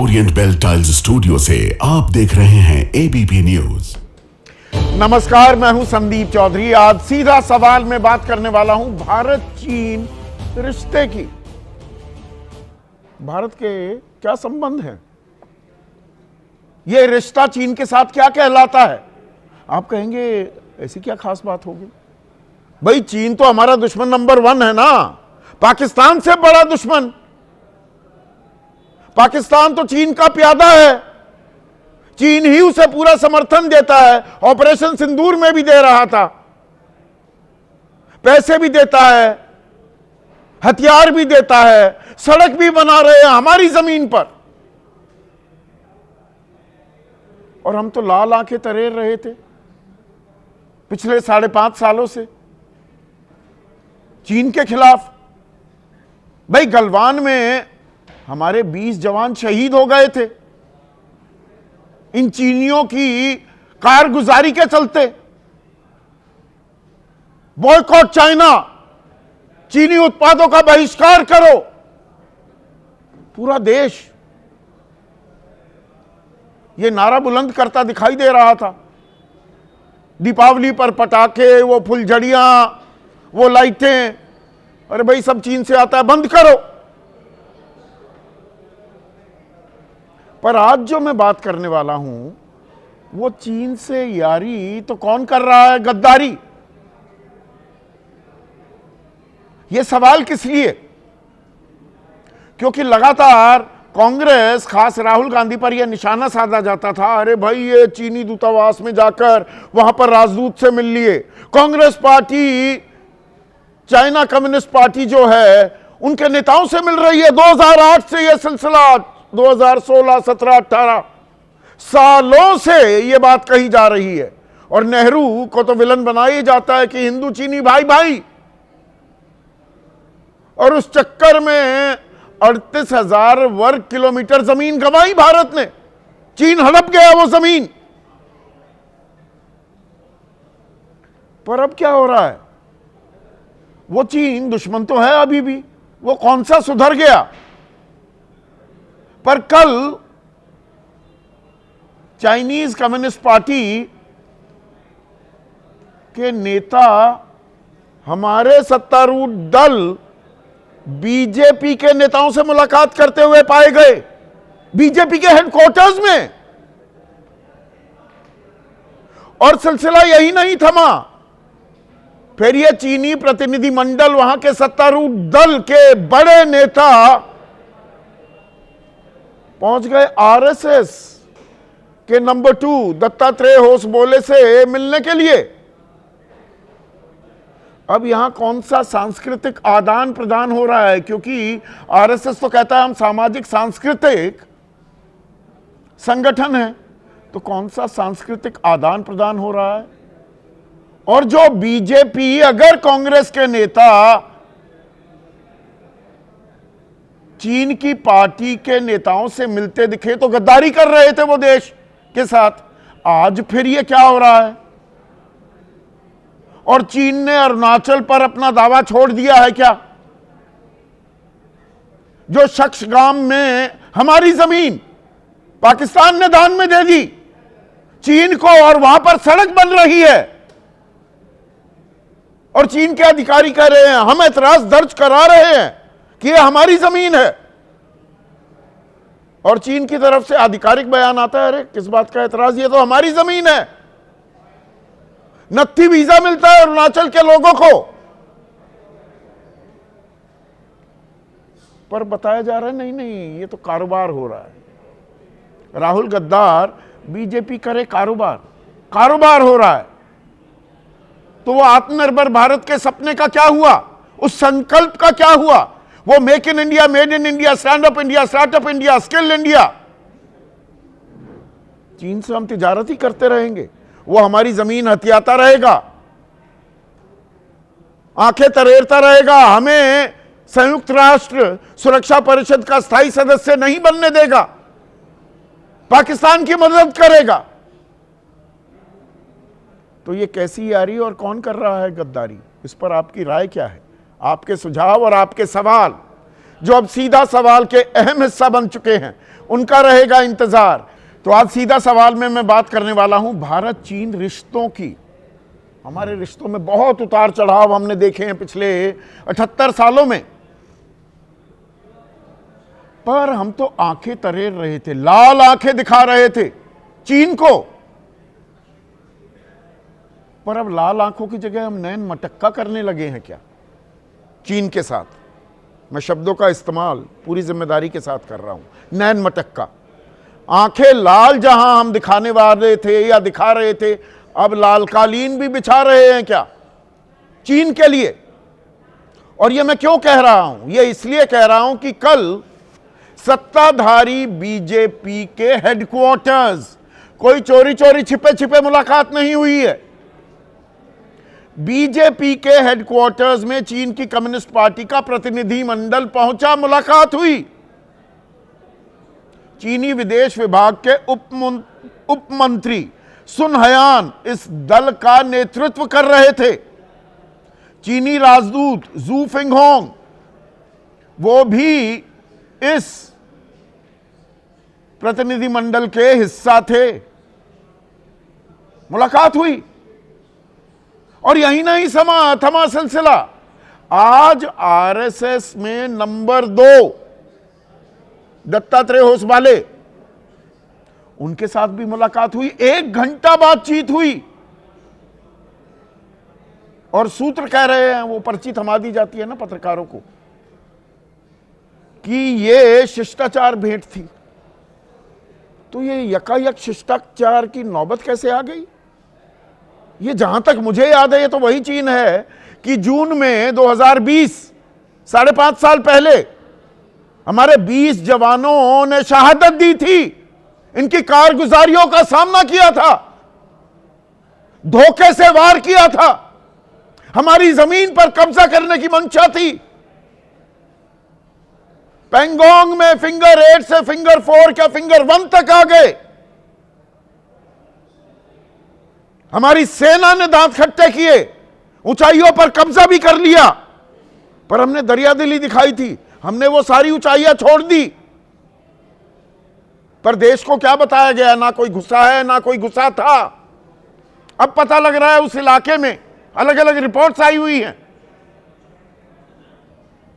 Orient bell tiles studio से आप देख रहे हैं एबीपी न्यूज। नमस्कार, मैं हूं संदीप चौधरी। आज सीधा सवाल में बात करने वाला हूं भारत चीन रिश्ते की। भारत के क्या संबंध हैं? यह रिश्ता चीन के साथ क्या कहलाता है? आप कहेंगे ऐसी क्या खास बात होगी? भाई, चीन तो हमारा दुश्मन नंबर 1 है ना, पाकिस्तान से बड़ा दुश्मन। पाकिस्तान तो चीन का प्यादा है, चीन ही उसे पूरा समर्थन देता है। ऑपरेशन सिंदूर में भी दे रहा था, पैसे भी देता है, हथियार भी देता है, सड़क भी बना रहे हैं हमारी जमीन पर। और हम तो लाल आंखें तरेर रहे थे पिछले 5.5 सालों से चीन के खिलाफ। भाई, गलवान में हमारे 20 जवान शहीद हो गए थे इन चीनियों की कारगुजारी के चलते। बॉयकॉट चाइना, चीनी उत्पादों का बहिष्कार करो। पूरा देश ये नारा बुलंद करता दिखाई दे रहा था। दीपावली पर पटाखे, वो फुलझड़ियां, वो लाइटें, अरे भाई सब चीन से आता है, बंद करो। पर आज जो मैं बात करने वाला हूं वो चीन से यारी तो कौन कर रहा है? गद्दारी। यह सवाल किस लिए? क्योंकि लगातार कांग्रेस, खास राहुल गांधी पर यह निशाना साधा जाता था, अरे भाई ये चीनी दूतावास में जाकर वहां पर राजदूत से मिल लिए। Congress party China communist party जो है उनके नेताओं से मिल रही है। 2008 से यह सिलसिला, 2016, 17, 18 सालों से यह बात कही जा रही है। और नेहरू को तो विलन बनाया जाता है कि हिंदू चीनी भाई भाई। और उस चक्कर में 38,000 वर्ग किलोमीटर जमीन गंवाई भारत ने। चीन हड़प गया वो जमीन। पर अब क्या हो रहा है? वो चीन दुश्मन तो है अभी भी, वो कौन सा सुधर गया? पर कल चाइनीज कम्युनिस्ट पार्टी के नेता हमारे सत्तारूढ़ दल बीजेपी के नेताओं से मुलाकात करते हुए पाए गए, बीजेपी के हेडक्वार्टर्स में। और सिलसिला यही नहीं थमा, फिर यह चीनी प्रतिनिधिमंडल, वहां के सत्तारूढ़ दल के बड़े नेता पहुंच गए आरएसएस के नंबर 2 दत्तात्रेय होसबोले से मिलने के लिए। अब यहां कौन सा सांस्कृतिक आदान प्रदान हो रहा है? क्योंकि आरएसएस तो कहता है हम सामाजिक सांस्कृतिक संगठन है, तो कौन सा सांस्कृतिक आदान प्रदान हो रहा है? और जो बीजेपी, अगर कांग्रेस के नेता चीन की पार्टी के नेताओं से मिलते दिखे तो गद्दारी कर रहे थे वो देश के साथ, आज फिर ये क्या हो रहा है? और चीन ने अरुणाचल पर अपना दावा छोड़ दिया है क्या? जो शख्स गांव में हमारी जमीन पाकिस्तान ने दान में दे दी चीन को, और वहां पर सड़क बन रही है, और चीन के अधिकारी कह रहे हैं, हम एतराज दर्ज करा रहे हैं कि यह हमारी जमीन है। और चीन की तरफ से आधिकारिक बयान आता है, अरे किस बात का एतराज, ये तो हमारी जमीन है। नत्थी वीजा मिलता है अरुणाचल के लोगों को। पर बताया जा रहा है नहीं नहीं, ये तो कारोबार हो रहा है। राहुल गद्दार, बीजेपी करे कारोबार, कारोबार हो रहा है। तो वो आत्मनिर्भर भारत के सपने का क्या हुआ? उस संकल्प का क्या हुआ? वो make in India, made in India, stand up India, startup India, skill India. चीन से हम तिजारत ही करते रहेंगे, वो हमारी जमीन हथियाता रहेगा, आंखें तरेरता रहेगा, हमें संयुक्त राष्ट्र सुरक्षा परिषद का स्थायी सदस्य नहीं बनने देगा, पाकिस्तान की मदद करेगा। तो ये कैसी यारी और कौन कर रहा है गद्दारी? इस पर आपकी राय क्या है? आपके सुझाव और आपके सवाल जो अब सीधा सवाल के अहम हिस्सा बन चुके हैं, उनका रहेगा इंतजार। तो आज सीधा सवाल में मैं बात करने वाला हूं भारत चीन रिश्तों की। हमारे रिश्तों में बहुत उतार चढ़ाव हमने देखे हैं पिछले 78 सालों में, पर हम तो आंखें तरेर रहे थे, लाल आंखें दिखा रहे थे चीन को। पर अब लाल आंखों की जगह हम नैन मटक्का करने लगे हैं क्या चीन के साथ? मैं शब्दों का इस्तेमाल पूरी जिम्मेदारी के साथ कर रहा हूं। नैन मटक्का, आंखें लाल जहां हम दिखाने वाले थे या दिखा रहे थे, अब लाल कालीन भी बिछा रहे हैं क्या चीन के लिए? और यह मैं क्यों कह रहा हूं? यह इसलिए कह रहा हूं कि कल सत्ताधारी बीजेपी के हेडक्वार्टर्स, कोई चोरी चोरी छिपे छिपे मुलाकात नहीं हुई है। बीजेपी के हेडक्वार्टर्स में चीन की कम्युनिस्ट पार्टी का प्रतिनिधिमंडल पहुंचा, मुलाकात हुई। चीनी विदेश विभाग के उप मंत्री सुन हयान इस दल का नेतृत्व कर रहे थे। चीनी राजदूत जू फिंगहोंग वो भी इस प्रतिनिधिमंडल के हिस्सा थे। मुलाकात हुई और यही नहीं थमा सिलसिला। आज आरएसएस में नंबर 2 दत्तात्रेय होसबाले, उनके साथ भी मुलाकात हुई। 1 घंटा बातचीत हुई और सूत्र कह रहे हैं, वो पर्ची थमा दी जाती है ना पत्रकारों को, कि ये शिष्टाचार भेंट थी। तो ये यकायक शिष्टाचार की नौबत कैसे आ गई? ये जहां तक मुझे याद है, ये तो वही चीन है कि जून में 2020, 5.5 साल पहले, हमारे 20 जवानों ने शहादत दी थी। इनकी कारगुजारियों का सामना किया था, धोखे से वार किया था, हमारी जमीन पर कब्जा करने की मंशा थी। पेंगोंग में फिंगर 8 से फिंगर 4 क्या फिंगर 1 तक आ गए। हमारी सेना ने दांत खट्टे किए, ऊंचाइयों पर कब्जा भी कर लिया, पर हमने दरियादिली दिखाई थी। हमने वो सारी ऊंचाइयां छोड़ दी, पर देश को क्या बताया गया? ना कोई गुस्सा है, ना कोई गुस्सा था। अब पता लग रहा है उस इलाके में अलग अलग रिपोर्ट्स आई हुई हैं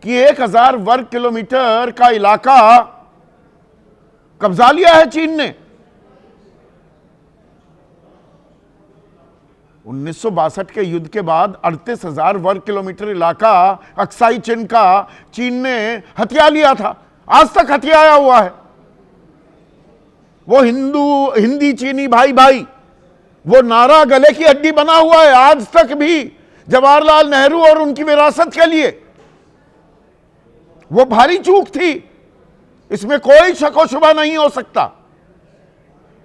कि 1000 वर्ग किलोमीटर का इलाका कब्जा लिया है चीन ने। 1962 के युद्ध के बाद 38,000 वर्ग किलोमीटर इलाका अक्साई चिन का चीन ने हथिया लिया था, आज तक हथियाया हुआ है। वो हिंदी चीनी भाई भाई, वो नारा गले की हड्डी बना हुआ है आज तक भी जवाहरलाल नेहरू और उनकी विरासत के लिए। वो भारी चूक थी, इसमें कोई शक व शुबा नहीं हो सकता।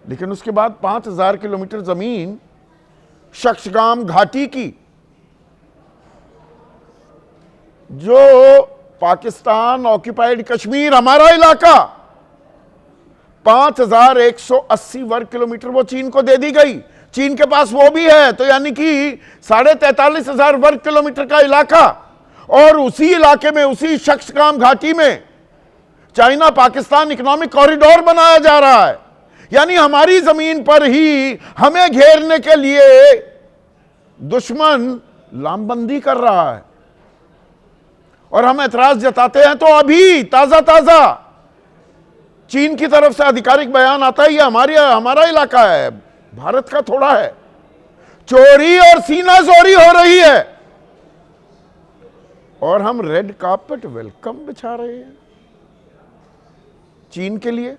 लेकिन उसके बाद 5000 किलोमीटर जमीन शक्सगाम घाटी की, जो पाकिस्तान ऑक्युपाइड कश्मीर हमारा इलाका, 5180 वर्ग किलोमीटर वो चीन को दे दी गई। चीन के पास वो भी है, तो यानी कि 43,500 वर्ग किलोमीटर का इलाका। और उसी इलाके में, उसी शक्सगाम घाटी में चाइना पाकिस्तान इकोनॉमिक कॉरिडोर बनाया जा रहा है। यानी हमारी जमीन पर ही हमें घेरने के लिए दुश्मन लामबंदी कर रहा है और हम ऐतराज जताते हैं। तो अभी ताजा चीन की तरफ से आधिकारिक बयान आता है, ये हमारा इलाका है, भारत का थोड़ा है। चोरी और सीना जोरी हो रही है और हम रेड कार्पेट वेलकम बिछा रहे हैं चीन के लिए।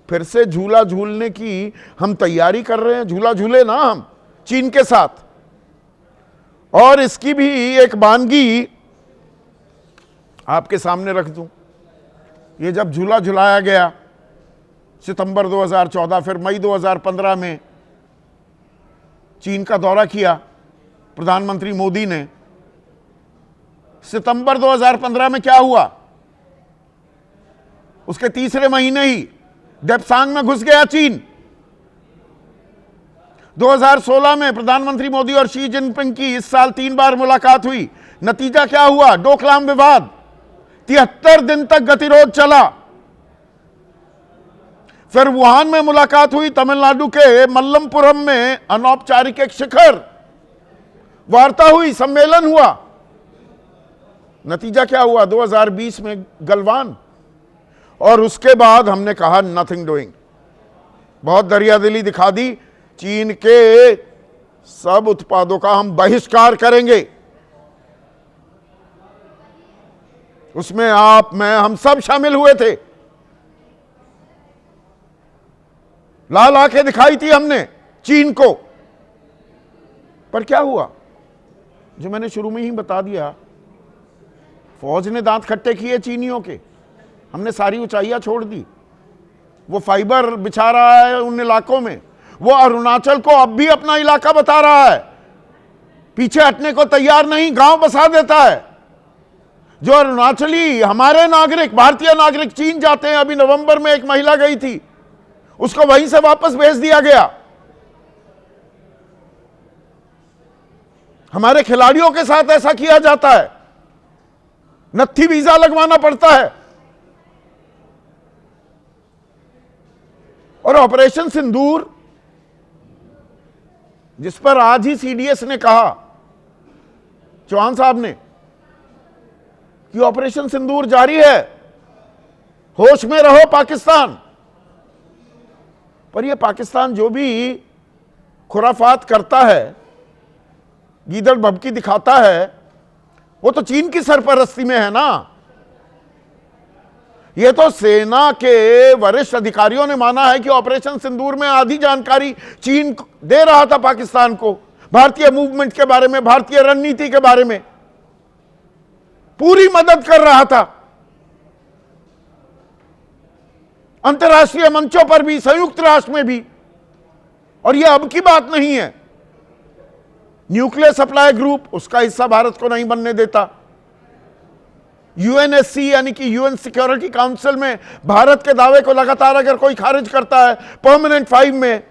फिर से झूला झूलने की हम तैयारी कर रहे हैं, झूला झूले ना हम चीन के साथ। और इसकी भी एक वानगी आपके सामने रख दूं। ये जब झूला झुलाया गया सितंबर 2014, फिर मई 2015 में चीन का दौरा किया प्रधानमंत्री मोदी ने। सितंबर 2015 में क्या हुआ? उसके तीसरे महीने ही डेप्सांग में घुस गया चीन। 2016 में प्रधानमंत्री मोदी और शी जिनपिंग की इस साल 3 बार मुलाकात हुई। नतीजा क्या हुआ? डोकलाम विवाद। 73 दिन तक गतिरोध चला। फिर वुहान में मुलाकात हुई, तमिलनाडु के मल्लमपुरम में अनौपचारिक एक शिखर वार्ता हुई, सम्मेलन हुआ। नतीजा क्या हुआ? 2020 में गलवान। और उसके बाद हमने कहा नथिंग डूइंग, बहुत दरियादिली दिखा दी। चीन के सब उत्पादों का हम बहिष्कार करेंगे। उसमें आप, मैं, हम सब शामिल हुए थे। लाल आंखें दिखाई थी हमने चीन को। पर क्या हुआ? जो मैंने शुरू में ही बता दिया, फौज ने दांत खट्टे किए चीनियों के। हमने सारी ऊंचाइयां छोड़ दी। वो फाइबर बिछा रहा है उन इलाकों में। वो अरुणाचल को अब भी अपना इलाका बता रहा है, पीछे हटने को तैयार नहीं, गांव बसा देता है। जो अरुणाचली हमारे नागरिक, भारतीय नागरिक चीन जाते हैं, अभी नवंबर में एक महिला गई थी, उसको वहीं से वापस भेज दिया गया। हमारे खिलाड़ियों के साथ ऐसा किया जाता है, नत्थी वीजा लगवाना पड़ता है। और ऑपरेशन सिंदूर, जिस पर आज ही सीडीएस ने कहा, चौहान साहब ने, कि ऑपरेशन सिंदूर जारी है, होश में रहो पाकिस्तान। पर यह पाकिस्तान जो भी खुराफात करता है, गीदड़ भभकी दिखाता है, वो तो चीन की सरपरस्ती में है ना। यह तो सेना के वरिष्ठ अधिकारियों ने माना है कि ऑपरेशन सिंदूर में आधी जानकारी चीन दे रहा था पाकिस्तान को, भारतीय मूवमेंट के बारे में, भारतीय रणनीति के बारे में पूरी मदद कर रहा था। अंतर्राष्ट्रीय मंचों पर भी, संयुक्त राष्ट्र में भी। और यह अब की बात नहीं है। न्यूक्लियर सप्लाई ग्रुप, उसका हिस्सा भारत को नहीं बनने देता। यूएनएससी यानी कि यूएन सिक्योरिटी काउंसिल में भारत के दावे को लगातार अगर कोई खारिज करता है, परमानेंट 5 में,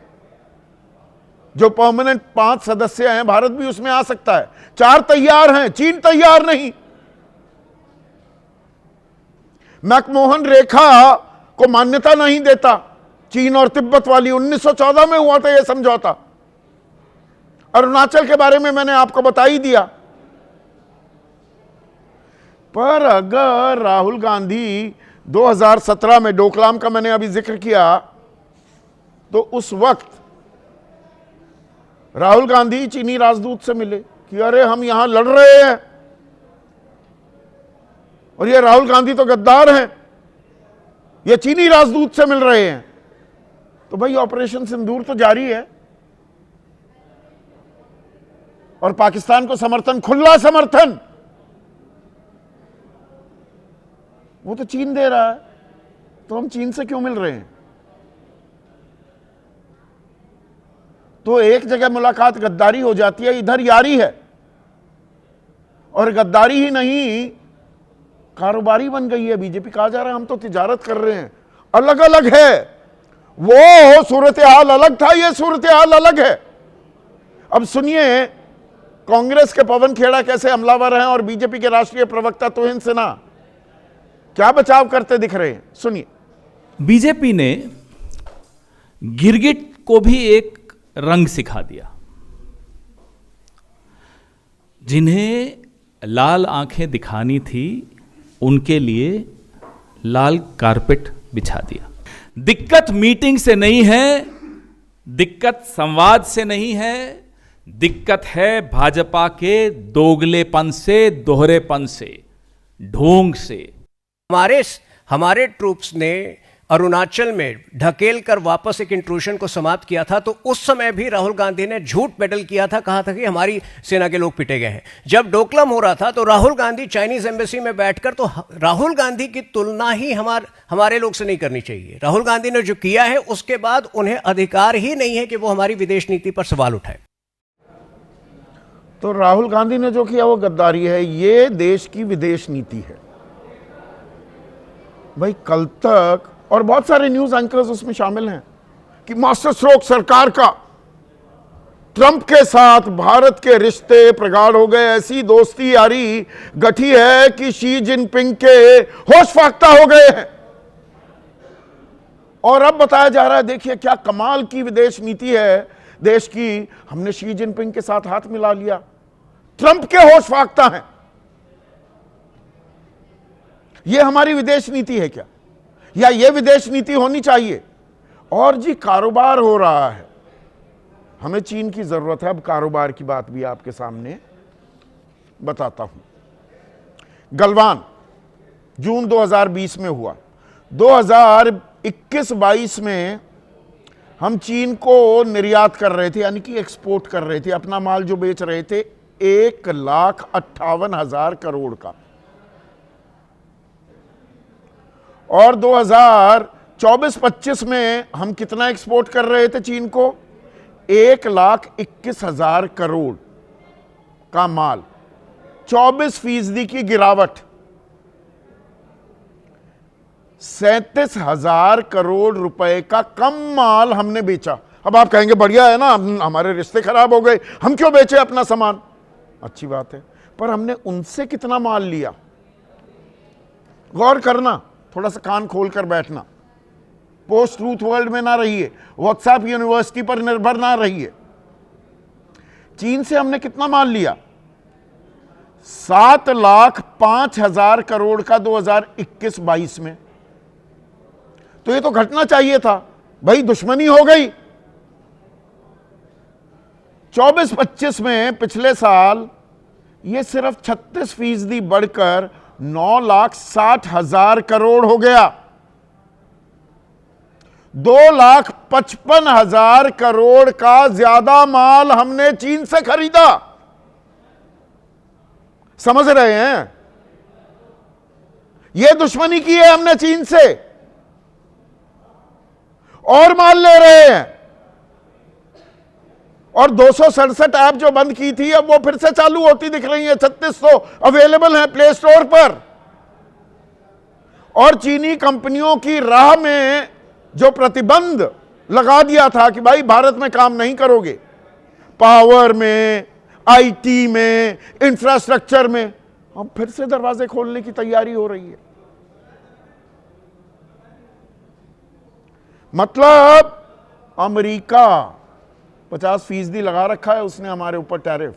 जो परमानेंट 5 सदस्य हैं, भारत भी उसमें आ सकता है। 4 तैयार हैं, चीन तैयार नहीं। मैकमोहन रेखा को मान्यता नहीं देता चीन और तिब्बत वाली। 1914 में हुआ था यह समझौता। अरुणाचल के बारे में मैंने आपको बता ही दिया। पर अगर राहुल गांधी 2017 में, डोकलाम का मैंने अभी जिक्र किया, तो उस वक्त राहुल गांधी चीनी राजदूत से मिले कि अरे हम यहां लड़ रहे हैं और ये राहुल गांधी तो गद्दार हैं, ये चीनी राजदूत से मिल रहे हैं। तो भाई ऑपरेशन सिंदूर तो जारी है और पाकिस्तान को समर्थन, खुला समर्थन, वो तो चीन दे रहा है। तो हम चीन से क्यों मिल रहे हैं? तो एक जगह मुलाकात गद्दारी हो जाती है, इधर यारी है। और गद्दारी ही नहीं, कारोबारी बन गई है बीजेपी। कहा जा रहा है हम तो तिजारत कर रहे हैं। अलग अलग है, वो सूरत हाल अलग था, ये सूरत हाल अलग है। अब सुनिए कांग्रेस के पवन खेड़ा कैसे हमलावर हैं और बीजेपी के राष्ट्रीय प्रवक्ता तुहिन सिन्हा क्या बचाव करते दिख रहे हैं, सुनिए। बीजेपी ने गिरगिट को भी एक रंग सिखा दिया। जिन्हें लाल आंखें दिखानी थी, उनके लिए लाल कारपेट बिछा दिया। दिक्कत मीटिंग से नहीं है, दिक्कत संवाद से नहीं है, दिक्कत है भाजपा के दोगलेपन से, दोहरेपन से, ढोंग से। हमारे ट्रूप्स ने अरुणाचल में ढकेल कर वापस एक इंट्रूशन को समाप्त किया था, तो उस समय भी राहुल गांधी ने झूठ पेडल किया था, कहा था कि हमारी सेना के लोग पिटे गए हैं। जब डोकलाम हो रहा था तो राहुल गांधी चाइनीज एम्बेसी में बैठकर, तो राहुल गांधी की तुलना ही हमारे लोग से नहीं करनी चाहिए। राहुल गांधी ने जो किया है उसके बाद उन्हें अधिकार ही नहीं है कि वो हमारी विदेश नीति पर सवाल उठाए। तो राहुल गांधी ने जो किया वो गद्दारी है, ये देश की विदेश नीति है। भाई कल तक, और बहुत सारे न्यूज एंकर्स उसमें शामिल हैं, कि मास्टर स्ट्रोक सरकार का, ट्रंप के साथ भारत के रिश्ते प्रगाढ़ हो गए। ऐसी दोस्ती यारी गठी है कि शी जिनपिंग के होश फाख्ता हो गए हैं। और अब बताया जा रहा है, देखिए क्या कमाल की विदेश नीति है देश की, हमने शी जिनपिंग के साथ हाथ मिला लिया। ट्रंप के होश फाख्ता हैं। यह हमारी विदेश नीति है क्या, या यह विदेश नीति होनी चाहिए? और जी कारोबार हो रहा है, हमें चीन की जरूरत है। अब कारोबार की बात भी आपके सामने बताता हूं। गलवान जून 2020 में हुआ। 2021-22 में हम चीन को निर्यात कर रहे थे, यानी कि एक्सपोर्ट कर रहे थे। अपना माल जो बेच रहे थे 1,58,000 करोड़ का। और 2024-25 में हम कितना एक्सपोर्ट कर रहे थे चीन को? 1,21,000 करोड़ का माल। 24% की गिरावट। 37,000 करोड़ रुपए का कम माल हमने बेचा। अब आप कहेंगे बढ़िया है ना, हमारे रिश्ते खराब हो गए, हम क्यों बेचे अपना सामान? अच्छी बात है, पर हमने उनसे कितना माल लिया? गौर करना, थोड़ा सा कान खोल कर बैठना। पोस्ट ट्रूथ वर्ल्ड में ना रहिए, व्हाट्सएप यूनिवर्सिटी पर निर्भर ना रहिए। चीन से हमने कितना माल लिया? 7,05,000 करोड़ का 2021-22 में। तो ये तो घटना चाहिए था भाई, दुश्मनी हो गई। 24-25 में पिछले साल ये सिर्फ 36% बढ़कर 9,60,000 करोड़ हो गया। 2,55,000 करोड़ का ज्यादा माल हमने चीन से खरीदा। समझ रहे हैं? यह दुश्मनी की है हमने चीन से, और माल ले रहे हैं। और 267 ऐप जो बंद की थी अब वो फिर से चालू होती दिख रही है। 3600 अवेलेबल है प्ले स्टोर पर। और चीनी कंपनियों की राह में जो प्रतिबंध लगा दिया था कि भाई भारत में काम नहीं करोगे, पावर में, आईटी में, इंफ्रास्ट्रक्चर में, अब फिर से दरवाजे खोलने की तैयारी हो रही है। मतलब अमेरिका 50% लगा रखा है उसने हमारे ऊपर टैरिफ,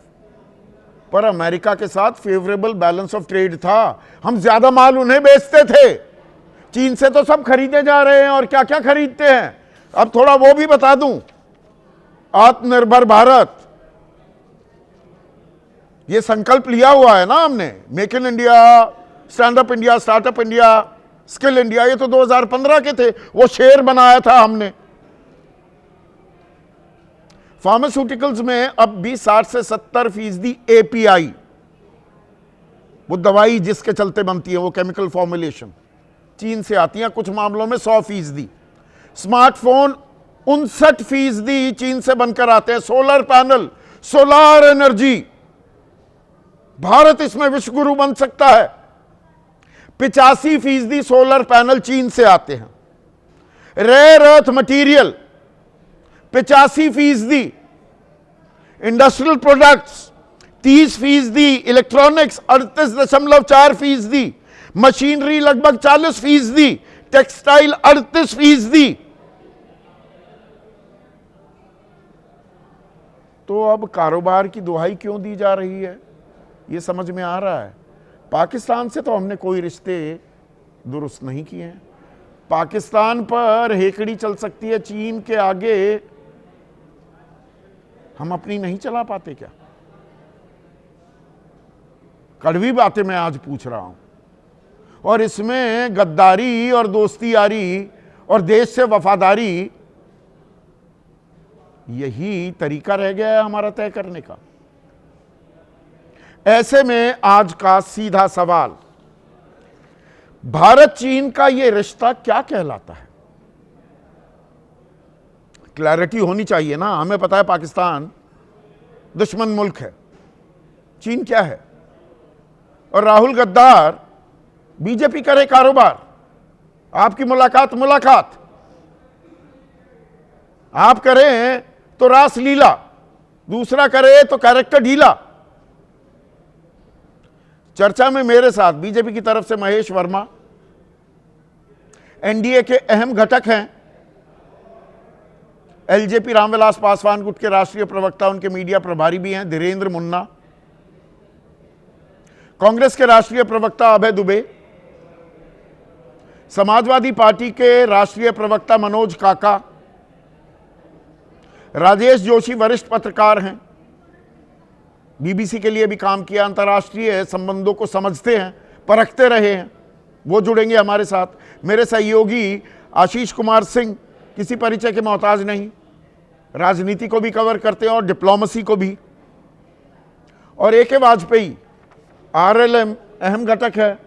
पर अमेरिका के साथ फेवरेबल बैलेंस ऑफ ट्रेड था। हम ज्यादा माल उन्हें बेचते थे। चीन से तो सब खरीदे जा रहे हैं, और क्या क्या खरीदते हैं अब थोड़ा वो भी बता दूं। आत्मनिर्भर भारत, ये संकल्प लिया हुआ है ना हमने, make in India, stand up India, startup India, skill India, ये तो 2015 के थे, वो शेर बनाया था हमने। फार्मास्यूटिकल्स में अब भी 60 से 70% एपीआई, वो दवाई जिसके चलते बनती है, वो केमिकल फॉर्मुलेशन चीन से आती है। कुछ मामलों में 100%। स्मार्टफोन 59% चीन से बनकर आते हैं। Solar panel, solar energy, Bharat इसमें विश्वगुरु बन सकता है। 85% सोलर पैनल चीन से आते हैं। Rare earth material 85%, industrial products 30%, electronics 38.4%, machinery लगभग 40%, टेक्सटाइल 38%। तो अब कारोबार की दुहाई क्यों दी जा रही है, यह समझ में आ रहा है। पाकिस्तान से तो हमने कोई रिश्ते दुरुस्त नहीं किए हैं। पाकिस्तान पर हेकड़ी चल सकती है, चीन के आगे हम अपनी नहीं चला पाते क्या? कड़वी बातें मैं आज पूछ रहा हूं, और इसमें गद्दारी और दोस्ती यारी और देश से वफादारी, यही तरीका रह गया है हमारा तय करने का। ऐसे में आज का सीधा सवाल, भारत चीन का यह रिश्ता क्या कहलाता है? क्लैरिटी होनी चाहिए ना। हमें पता है पाकिस्तान दुश्मन मुल्क है, चीन क्या है, और राहुल गद्दार, बीजेपी करे कारोबार, आपकी मुलाकात आप करें तो रासलीला, दूसरा करे तो कैरेक्टर ढीला। चर्चा में मेरे साथ बीजेपी की तरफ से महेश वर्मा, एनडीए के अहम घटक हैं एलजेपी रामविलास पासवान गुट के राष्ट्रीय प्रवक्ता, उनके मीडिया प्रभारी भी हैं धीरेन्द्र मुन्ना, कांग्रेस के राष्ट्रीय प्रवक्ता अभय दुबे, समाजवादी पार्टी के राष्ट्रीय प्रवक्ता मनोज काका, राजेश जोशी वरिष्ठ पत्रकार हैं, बीबीसी के लिए भी काम किया, अंतर्राष्ट्रीय संबंधों को समझते हैं, परखते रहे हैं, वो जुड़ेंगे हमारे साथ। मेरे सहयोगी आशीष कुमार सिंह किसी परिचय के मोहताज नहीं, राजनीति को भी कवर करते हैं और डिप्लोमेसी को भी। और ए.के. वाजपेयी आरएलएम अहम घटक है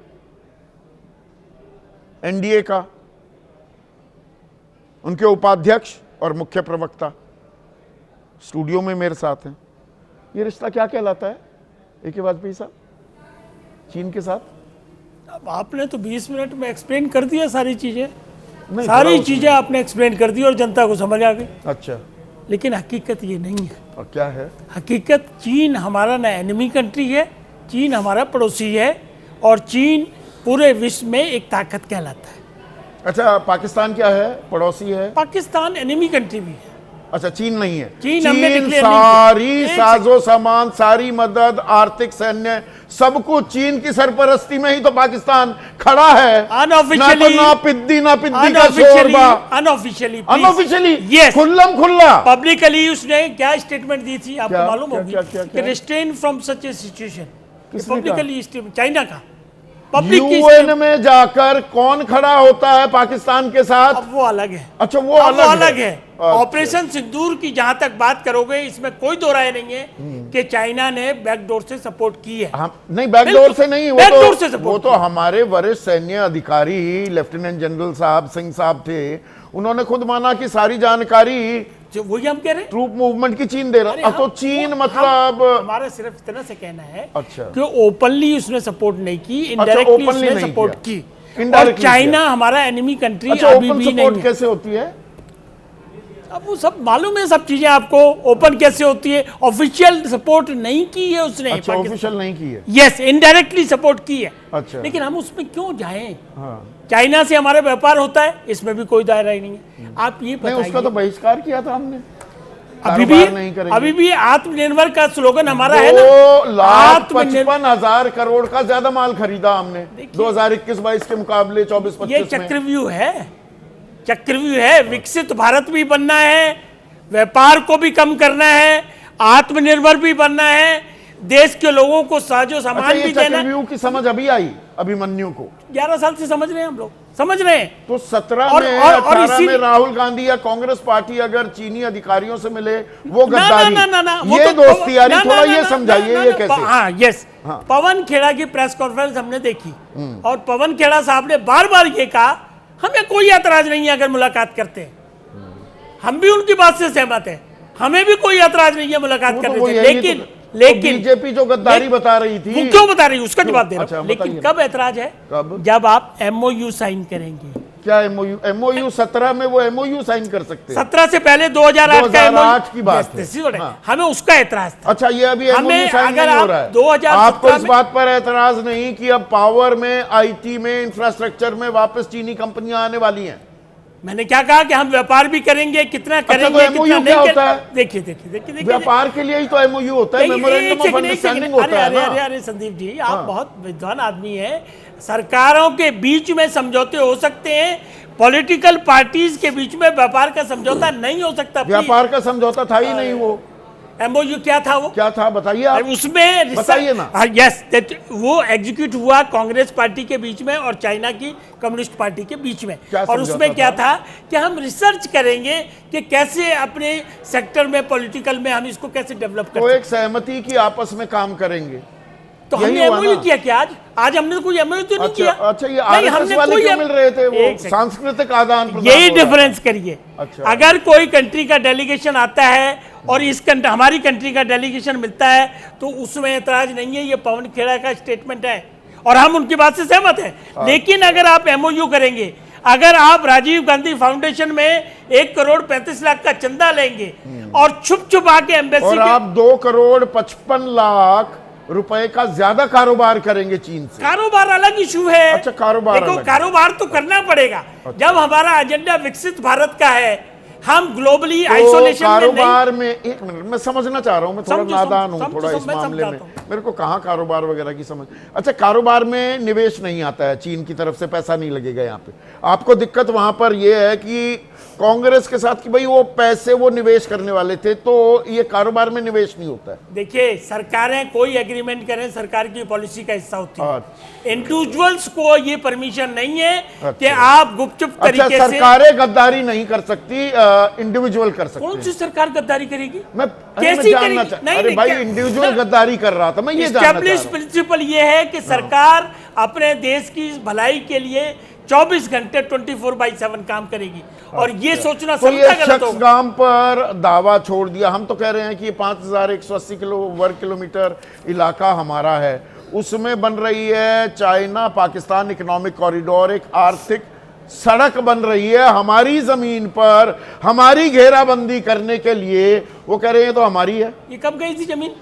एनडीए का, उनके उपाध्यक्ष और मुख्य प्रवक्ता स्टूडियो में मेरे साथ हैं। ये रिश्ता क्या कहलाता है ए.के. वाजपेयी साहब चीन के साथ? अब आपने तो 20 मिनट में एक्सप्लेन कर दिया सारी चीजें, सारी चीजें आपने एक्सप्लेन कर दी और जनता को समझ आ गई। अच्छा, लेकिन हकीकत ये नहीं है। और क्या है हकीकत? चीन हमारा ना एनिमी कंट्री है, चीन हमारा पड़ोसी है और चीन पूरे विश्व में एक ताकत कहलाता है। अच्छा, पाकिस्तान क्या है? पड़ोसी है। पाकिस्तान एनिमी कंट्री भी है। अच्छा, चीन नहीं है। चीन हमने declare नहीं किया। सारी साजो सामान, सारी मदद, आर्थिक, सैन्य, सब कुछ चीन की सरपरस्ती में ही तो पाकिस्तान खड़ा है। अनऑफिशियली, ना पिद्दी का शोरबा। अनऑफिशियली यस, खुल्लम खुल्ला। पब्लिकली उसने क्या स्टेटमेंट दी थी आपको मालूम होगी कि restrain from such A situation. Publicly China का यूएन में जाकर कौन खड़ा होता है पाकिस्तान के साथ? अब वो अलग है। अच्छा, वो अलग है। ऑपरेशन सिंदूर की जहां तक बात करोगे, इसमें कोई दो राय नहीं है कि चाइना ने बैकडोर से सपोर्ट की है। नहीं, बैकडोर से नहीं, बैकडोर से सपोर्ट। वो तो हमारे वरिष्ठ सैन्य अधिकारी लेफ्टिनेंट जनरल साहब सिंह साहब थे, उन्होंने खुद माना कि सारी जानकारी जो वही हम कह रहे हैं, ट्रूप मूवमेंट की चीन दे रहा है। अब तो चीन मतलब हमारा सिर्फ इतना से कहना है अच्छा कि ओपनली उसने सपोर्ट नहीं की, इनडायरेक्टली उसने सपोर्ट की। और चाइना हमारा एनिमी कंट्री अभी भी नहीं है। कैसे होती है? अब वो सब मालूम है, सब चीजें आपको। ओपन कैसे होती है? ऑफिशियल सपोर्ट नहीं की है उसने। अच्छा, ऑफिशियल नहीं की है। यस, इनडायरेक्टली सपोर्ट की है। अच्छा, लेकिन हम उसमें क्यों जाएं? हाँ। चाइना से हमारा व्यापार होता है, इसमें भी कोई दायरा ही नहीं है। आप ये बताइए, उसका तो बहिष्कार किया था हमने। अभी भी आत्मनिर्भर का स्लोगन हमारा है ना। 2,55,000 करोड़ का ज्यादा माल खरीदा हमने 2021-22 के मुकाबले 24-25 ये चक्रव्यूह है, चक्रव्यूह है। विकसित भारत भी बनना है, व्यापार को भी कम करना है, आत्मनिर्भर भी बनना है, देश के लोगों को साजो सामान भी देना। चक्रव्यूह की समझ अभी आई अभिमन्यु को? 11 साल से समझ रहे हैं हम लोग, समझ रहे हैं। तो 17 में 18 में राहुल गांधी या कांग्रेस पार्टी अगर चीनी अधिकारियों से मिले, वो गद्दारी, ये दोस्ती यारी, थोड़ा ये समझाइए ये कैसे? हाँ, यस। पवन खेड़ा की प्रेस कॉन्फ्रेंस हमने देखी और पवन खेड़ा साहब ने बार बार ये कहा, हमें कोई ऐतराज नहीं है अगर मुलाकात करते हैं, हम भी उनकी बात से सहमत है, हमें भी कोई ऐतराज नहीं है मुलाकात करने से। लेकिन बीजेपी जो गद्दारी बता रही थी, वो क्यों बता रही है उसका जवाब दे रहा हूं। लेकिन कब ऐतराज है? जब आप एमओयू साइन करेंगे। क्या एमओयू? एमओयू 17 में वो एमओयू साइन कर सकते हैं। 17 से पहले 2008 की बात है। हमें उसका ऐतराज था। अच्छा, ये अभी एमओयू साइन नहीं हो रहा है। 2017 आपको इस बात पर ऐतराज नहीं कि अब पावर में, आईटी में, इंफ्रास्ट्रक्चर में वापस चीनी कंपनियां आने वाली हैं? मैंने क्या कहा कि हम व्यापार भी करेंगे, कितना करेंगे, तो कितना नहीं होता है? देखिए व्यापार के लिए ही तो एमओयू होता है, मेमोरेंडम ऑफ अंडरस्टैंडिंग होता है ना। अरे संदीप जी, आप बहुत विद्वान आदमी हैं। सरकारों के बीच में समझौते हो सकते हैं, पॉलिटिकल पार्टीज के बीच में व्यापार का समझौता नहीं हो सकता। व्यापार का समझौता था ही नहीं। वो एमओयू क्या था? वो क्या था बताइए आप। उसमें बताइए ना। यस, वो एग्जीक्यूट हुआ कांग्रेस पार्टी के बीच में और चाइना की कम्युनिस्ट पार्टी के बीच में। और उसमें क्या था कि हम रिसर्च करेंगे कि कैसे अपने सेक्टर में, पॉलिटिकल में हम इसको कैसे डेवलप करें। तो एक सहमति की आपस में काम करेंगे। तो हमने एमओयू किया क्या? आज हमने कोई एमओयू तो नहीं किया। अच्छा, ये आरएसएस वाले क्यों मिल रहे थे? वो सांस्कृतिक आदान प्रदान। यही डिफरेंस करिए। अगर कोई कंट्री का डेलीगेशन आता है और इस हमारी कंट्री का डेलीगेशन मिलता है तो उसमें ऐतराज नहीं है। ये पवन खेड़ा का स्टेटमेंट है और हम उनकी बात से सहमत हैं। लेकिन अगर आप एमओयू करेंगे, अगर आप राजीव गांधी फाउंडेशन में 1 करोड़ 35 लाख का चंदा लेंगे और छुप छुपा के एम्बेसी और आप 2,55,00,000 रुपए का ज्यादा कारोबार करेंगे चीन से। कारोबार अलग इशू है। अच्छा, कारोबार देखो, अलग है। कारोबार तो करना पड़ेगा। जब हमारा एजेंडा विकसित भारत का है, हम ग्लोबली आइसोलेशन में नहीं। कारोबार में एक मिनट, मैं समझना चाह रहा हूं, मैं थोड़ा नादान हूं थोड़ा इस मामले में, समझाता मेरे को कहां कारोबार वगैरह की समझ। अच्छा, कारोबार में निवेश नहीं आता है, चीन की तरफ से पैसा नहीं लगेगा यहाँ पे। आपको दिक्कत वहां पर यह है कि कांग्रेस के साथ कि भाई वो पैसे वो निवेश करने वाले थे, तो ये कारोबार में निवेश नहीं होता है। देखिए, सरकारें कोई एग्रीमेंट करें, सरकार की पॉलिसी का हिस्सा होती है। इंडिविजुअल्स को ये परमिशन नहीं है कि आप गुपचुप तरीके से। सरकारें गद्दारी नहीं कर सकती, इंडिविजुअल कर सकती। कौन सी सरकार गद्दारी करेगी? मैं कैसी जानना करेगी? चाह, अरे भाई इंडिविजुअल गद्दारी कर रहा था, मैं ये जानना चाह रहा हूं। प्रिंसिपल ये है कि सरकार अपने देश की भलाई के लिए 24 घंटे 24/7 काम करेगी, और ये सोचना तो ये सबका गलत शख्स होगा। गांव पर दावा छोड़ दिया। हम तो कह रहे हैं कि ये 5,180 वर्ग किलोमीटर इलाका हमारा है, उसमें बन रही है चाइना पाकिस्तान इकोनॉमिक कॉरिडोर, एक आर्थिक सड़क बन रही है हमारी जमीन पर, हमारी घेराबंदी करने के लिए। वो कह रहे हैं तो हमारी है। ये कब गई थी जमीन?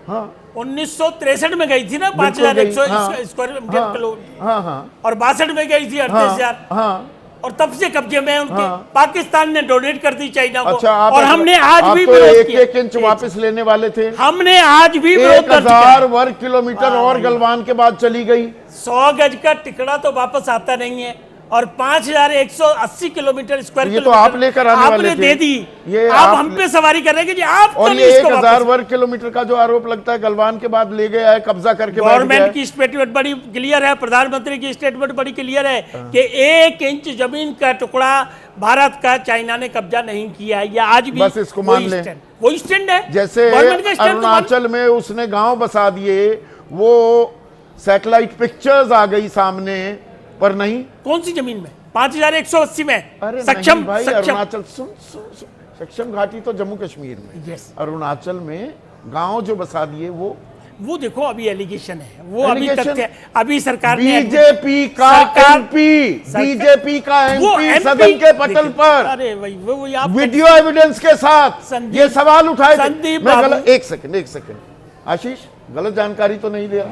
हाँ, 1963 में गई थी ना, बिल्कुल 5,100 हाँ, स्क्वायर हाँ, किलो। हाँ हाँ और 62 में गई थी 38,000। हाँ। और तब से कब्जे में उनके। हाँ। पाकिस्तान ने डोनेट कर दी चाइना को। अच्छा, और हमने आज भी तो विरोध एक किया। एक इंच वापस लेने वाले थे। हमने आज भी विरोध दर्ज किया। 1,000 वर्ग किलोमीटर और गलवान के बाद चली गई। 100 गज का टिकड़ा तो वापस आता नहीं है, और 5,180 किलोमीटर स्क्वायर ये तो आप लेकर आने वाले आपने थे। दे दी। ये आप आप हम पे सवारी कर रहे हैं कि जी आप और कब ये इसको 1,000 वापस- वर्ग किलोमीटर का जो आरोप लगता है गलवान के बाद ले गया है, कब्जा करके बैठ गया गवर्नमेंट है। की स्टेटमेंट बड़ी क्लियर है, प्रधानमंत्री की स्टेटमेंट बड़ी क्लियर है कि 1 इंच जमीन का टुकड़ा भारत का चाइना ने कब्जा नहीं किया है। या आज भी बस इसको मान लें। वही स्टैंड है। जैसे गवर्नमेंट का स्टैंड तो अरुणाचल में उसने गांव बसा दिए, वो सैटेलाइट पिक्चर्स आ गई सामने, पर नहीं। कौन सी जमीन में? 5,180 में। अरे सक्षम नहीं भाई, सक्षम अरुणाचल सुन सक्षम घाटी तो जम्मू कश्मीर में। यस। अरुणाचल में गांव जो बसा दिए वो देखो अभी एलिगेशन है, वो अभी Allegation? तथ्य। अभी सरकार ने बीजेपी का एमपी, बीजेपी का एमपी सदन के पटल पर अरे भाई वो आप वीडियो एविडेंस के साथ ये सवाल उठाए थे। संदीप मैं बाबू। गलत, एक सेकंड आशीष, गलत जानकारी तो नहीं दिया?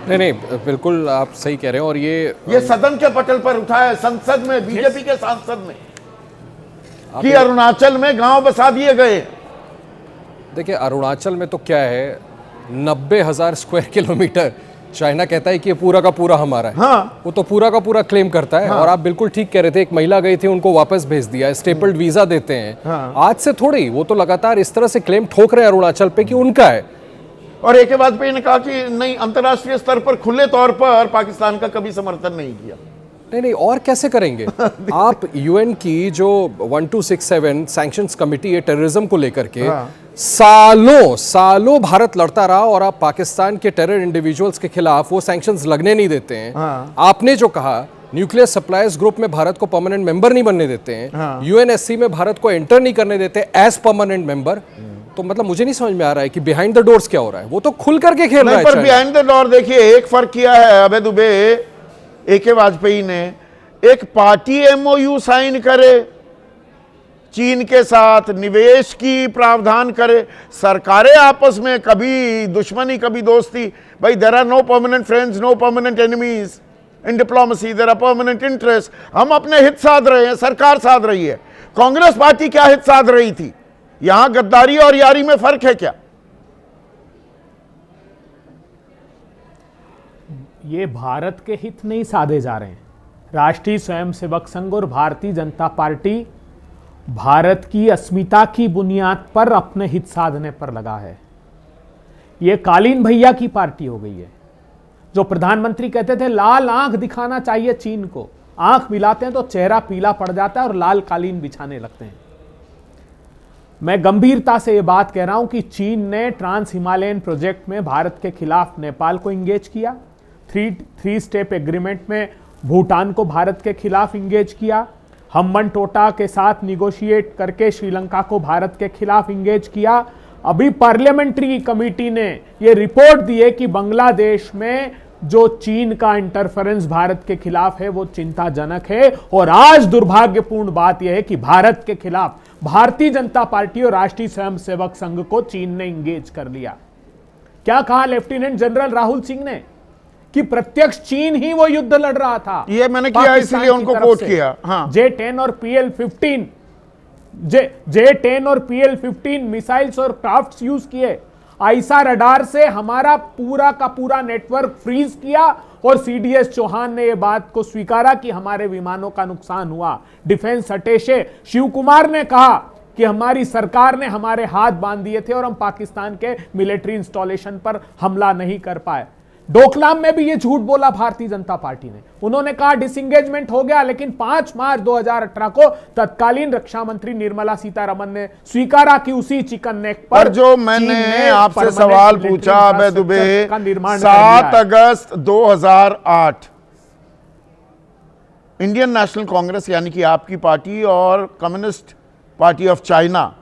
नहीं, बिल्कुल आप सही कह रहे हैं। और ये सदन के पटल पर उठाया है, संसद में, बीजेपी के सांसद ने, कि अरुणाचल में गांव बसा दिए गए। देखिए, अरुणाचल में तो क्या है, 90,000 स्क्वायर किलोमीटर चाइना कहता है कि ये पूरा का पूरा हमारा है। हाँ। वो तो पूरा का पूरा क्लेम करता है। और आप बिल्कुल ठीक कह रहे थे, एक महिला गई थी, उनको वापस भेज दिया, स्टेपल्ड वीजा देते हैं। आज से थोड़ी, वो तो लगातार इस तरह से क्लेम ठोक रहे हैं अरुणाचल पे कि उनका है। और एक के बाद पे इन्होंने कहा कि नहीं, अंतर्राष्ट्रीय स्तर पर खुले तौर पर पाकिस्तान का कभी समर्थन नहीं किया। नहीं, और कैसे करेंगे? आप यूएन की जो 1267 सैंक्शंस कमिटी है टेररिज्म को लेकर के, सालों भारत लड़ता रहा, और आप पाकिस्तान के टेरर इंडिविजुअल्स के खिलाफ वो सैंक्शंस लगने नहीं देते हैं। आपने जो कहा, न्यूक्लियर सप्लायर्स ग्रुप में भारत को परमानेंट मेंबर नहीं बनने देते हैं, यूएनएससी में भारत को एंटर नहीं करने देते एज परमानेंट मेंबर। तो मतलब मुझे नहीं समझ में आ रहा है कि बिहाइंड द डोर्स क्या हो रहा है। वो तो खुल करके खेल रहा है। पर बिहाइंड द डोर देखिए, एक फर्क किया है अभय दुबे, AK वाजपेयी ने एक पार्टी MOU साइन करे चीन के साथ, निवेश की प्रावधान करे, सरकारें आपस में कभी दुश्मनी कभी दोस्ती। भाई there are no permanent friends, no permanent enemies in diplomacy, there are permanent interest. हम अपने हित साध रहे हैं, सरकार साध रही है। कांग्रेस पार्टी क्या हित साध रही थी? यहां गद्दारी और यारी में फर्क है क्या? ये भारत के हित नहीं साधे जा रहे हैं। राष्ट्रीय स्वयंसेवक संघ और भारतीय जनता पार्टी भारत की अस्मिता की बुनियाद पर अपने हित साधने पर लगा है। ये कालीन भैया की पार्टी हो गई है। जो प्रधानमंत्री कहते थे लाल आंख दिखाना चाहिए चीन को, आंख मिलाते हैं तो चेहरा पीला पड़ जाता है और लाल कालीन बिछाने लगते हैं। मैं गंभीरता से यह बात कह रहा हूं कि चीन ने ट्रांस हिमालयन प्रोजेक्ट में भारत के खिलाफ नेपाल को इंगेज किया, थ्री स्टेप एग्रीमेंट में भूटान को भारत के खिलाफ इंगेज किया, हम्बन टोटा के साथ निगोशिएट करके श्रीलंका को भारत के खिलाफ इंगेज किया। अभी पार्लियामेंट्री कमेटी ने यह रिपोर्ट दी है कि बांग्लादेश में जो चीन का इंटरफेरेंस भारत के खिलाफ है वो चिंताजनक है। और आज दुर्भाग्यपूर्ण बात यह है कि भारत के खिलाफ भारतीय जनता पार्टी और राष्ट्रीय स्वयंसेवक संघ को चीन ने इंगेज कर लिया। क्या कहा लेफ्टिनेंट जनरल राहुल सिंह ने कि प्रत्यक्ष चीन ही वो युद्ध लड़ रहा था। ये मैंने किया इसलिए उनको कोट किया। हाँ, J-10 और PL-15 J-10 और PL-15 मिसाइल्स और क्राफ्ट्स यूज किए। आईसा रडार से हमारा पूरा का पूरा नेटवर्क फ्रीज किया और सीडीएस चौहान ने यह बात को स्वीकारा कि हमारे विमानों का नुकसान हुआ। डिफेंस अटैचे शिव कुमार ने कहा कि हमारी सरकार ने हमारे हाथ बांध दिए थे और हम पाकिस्तान के मिलिट्री इंस्टॉलेशन पर हमला नहीं कर पाए। डोकलाम में भी ये झूठ बोला भारतीय जनता पार्टी ने। उन्होंने कहा डिसएंगेजमेंट हो गया, लेकिन 5 मार्च 2018 को तत्कालीन रक्षा मंत्री निर्मला सीतारमण ने स्वीकारा कि उसी चिकन नेक पर जो मैंने आपसे सवाल पूछा अभय दुबे, 7 अगस्त 2008 इंडियन नेशनल कांग्रेस यानी कि आपकी पार्टी और कम्युनिस्ट पार्टी ऑफ चाइना,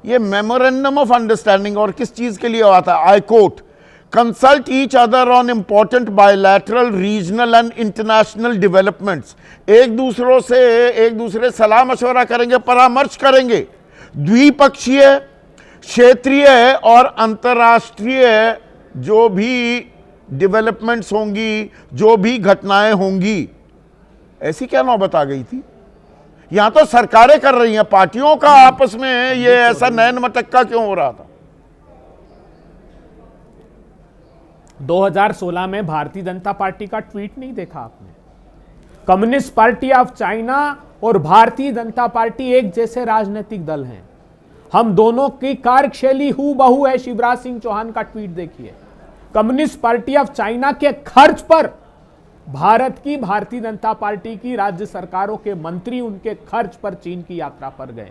ये मेमोरेंडम ऑफ अंडरस्टैंडिंग और किस चीज के लिए हुआ था? I quote, consult each other on important bilateral, regional and international developments। एक दूसरे सलाह मशवरा करेंगे, परामर्श करेंगे, द्विपक्षीय, क्षेत्रीय और अंतर्राष्ट्रीय जो भी डेवलपमेंट्स होंगी, जो भी घटनाएं होंगी। ऐसी क्या नौबत आ गई थी? यहां तो सरकारें कर रही हैं, पार्टियों का आपस में ये ऐसा नैन मटक्का क्यों हो रहा था? 2016 में भारतीय जनता पार्टी का ट्वीट नहीं देखा आपने? कम्युनिस्ट पार्टी ऑफ चाइना और भारतीय जनता पार्टी एक जैसे राजनीतिक दल हैं। हम दोनों की कार्यशैली हूबहू है। शिवराज सिंह चौहान का ट्वीट देखिए। कम्युनिस्ट पार्टी ऑफ चाइना के खर्च पर भारतीय जनता पार्टी की राज्य सरकारों के मंत्री उनके खर्च पर चीन की यात्रा पर गए।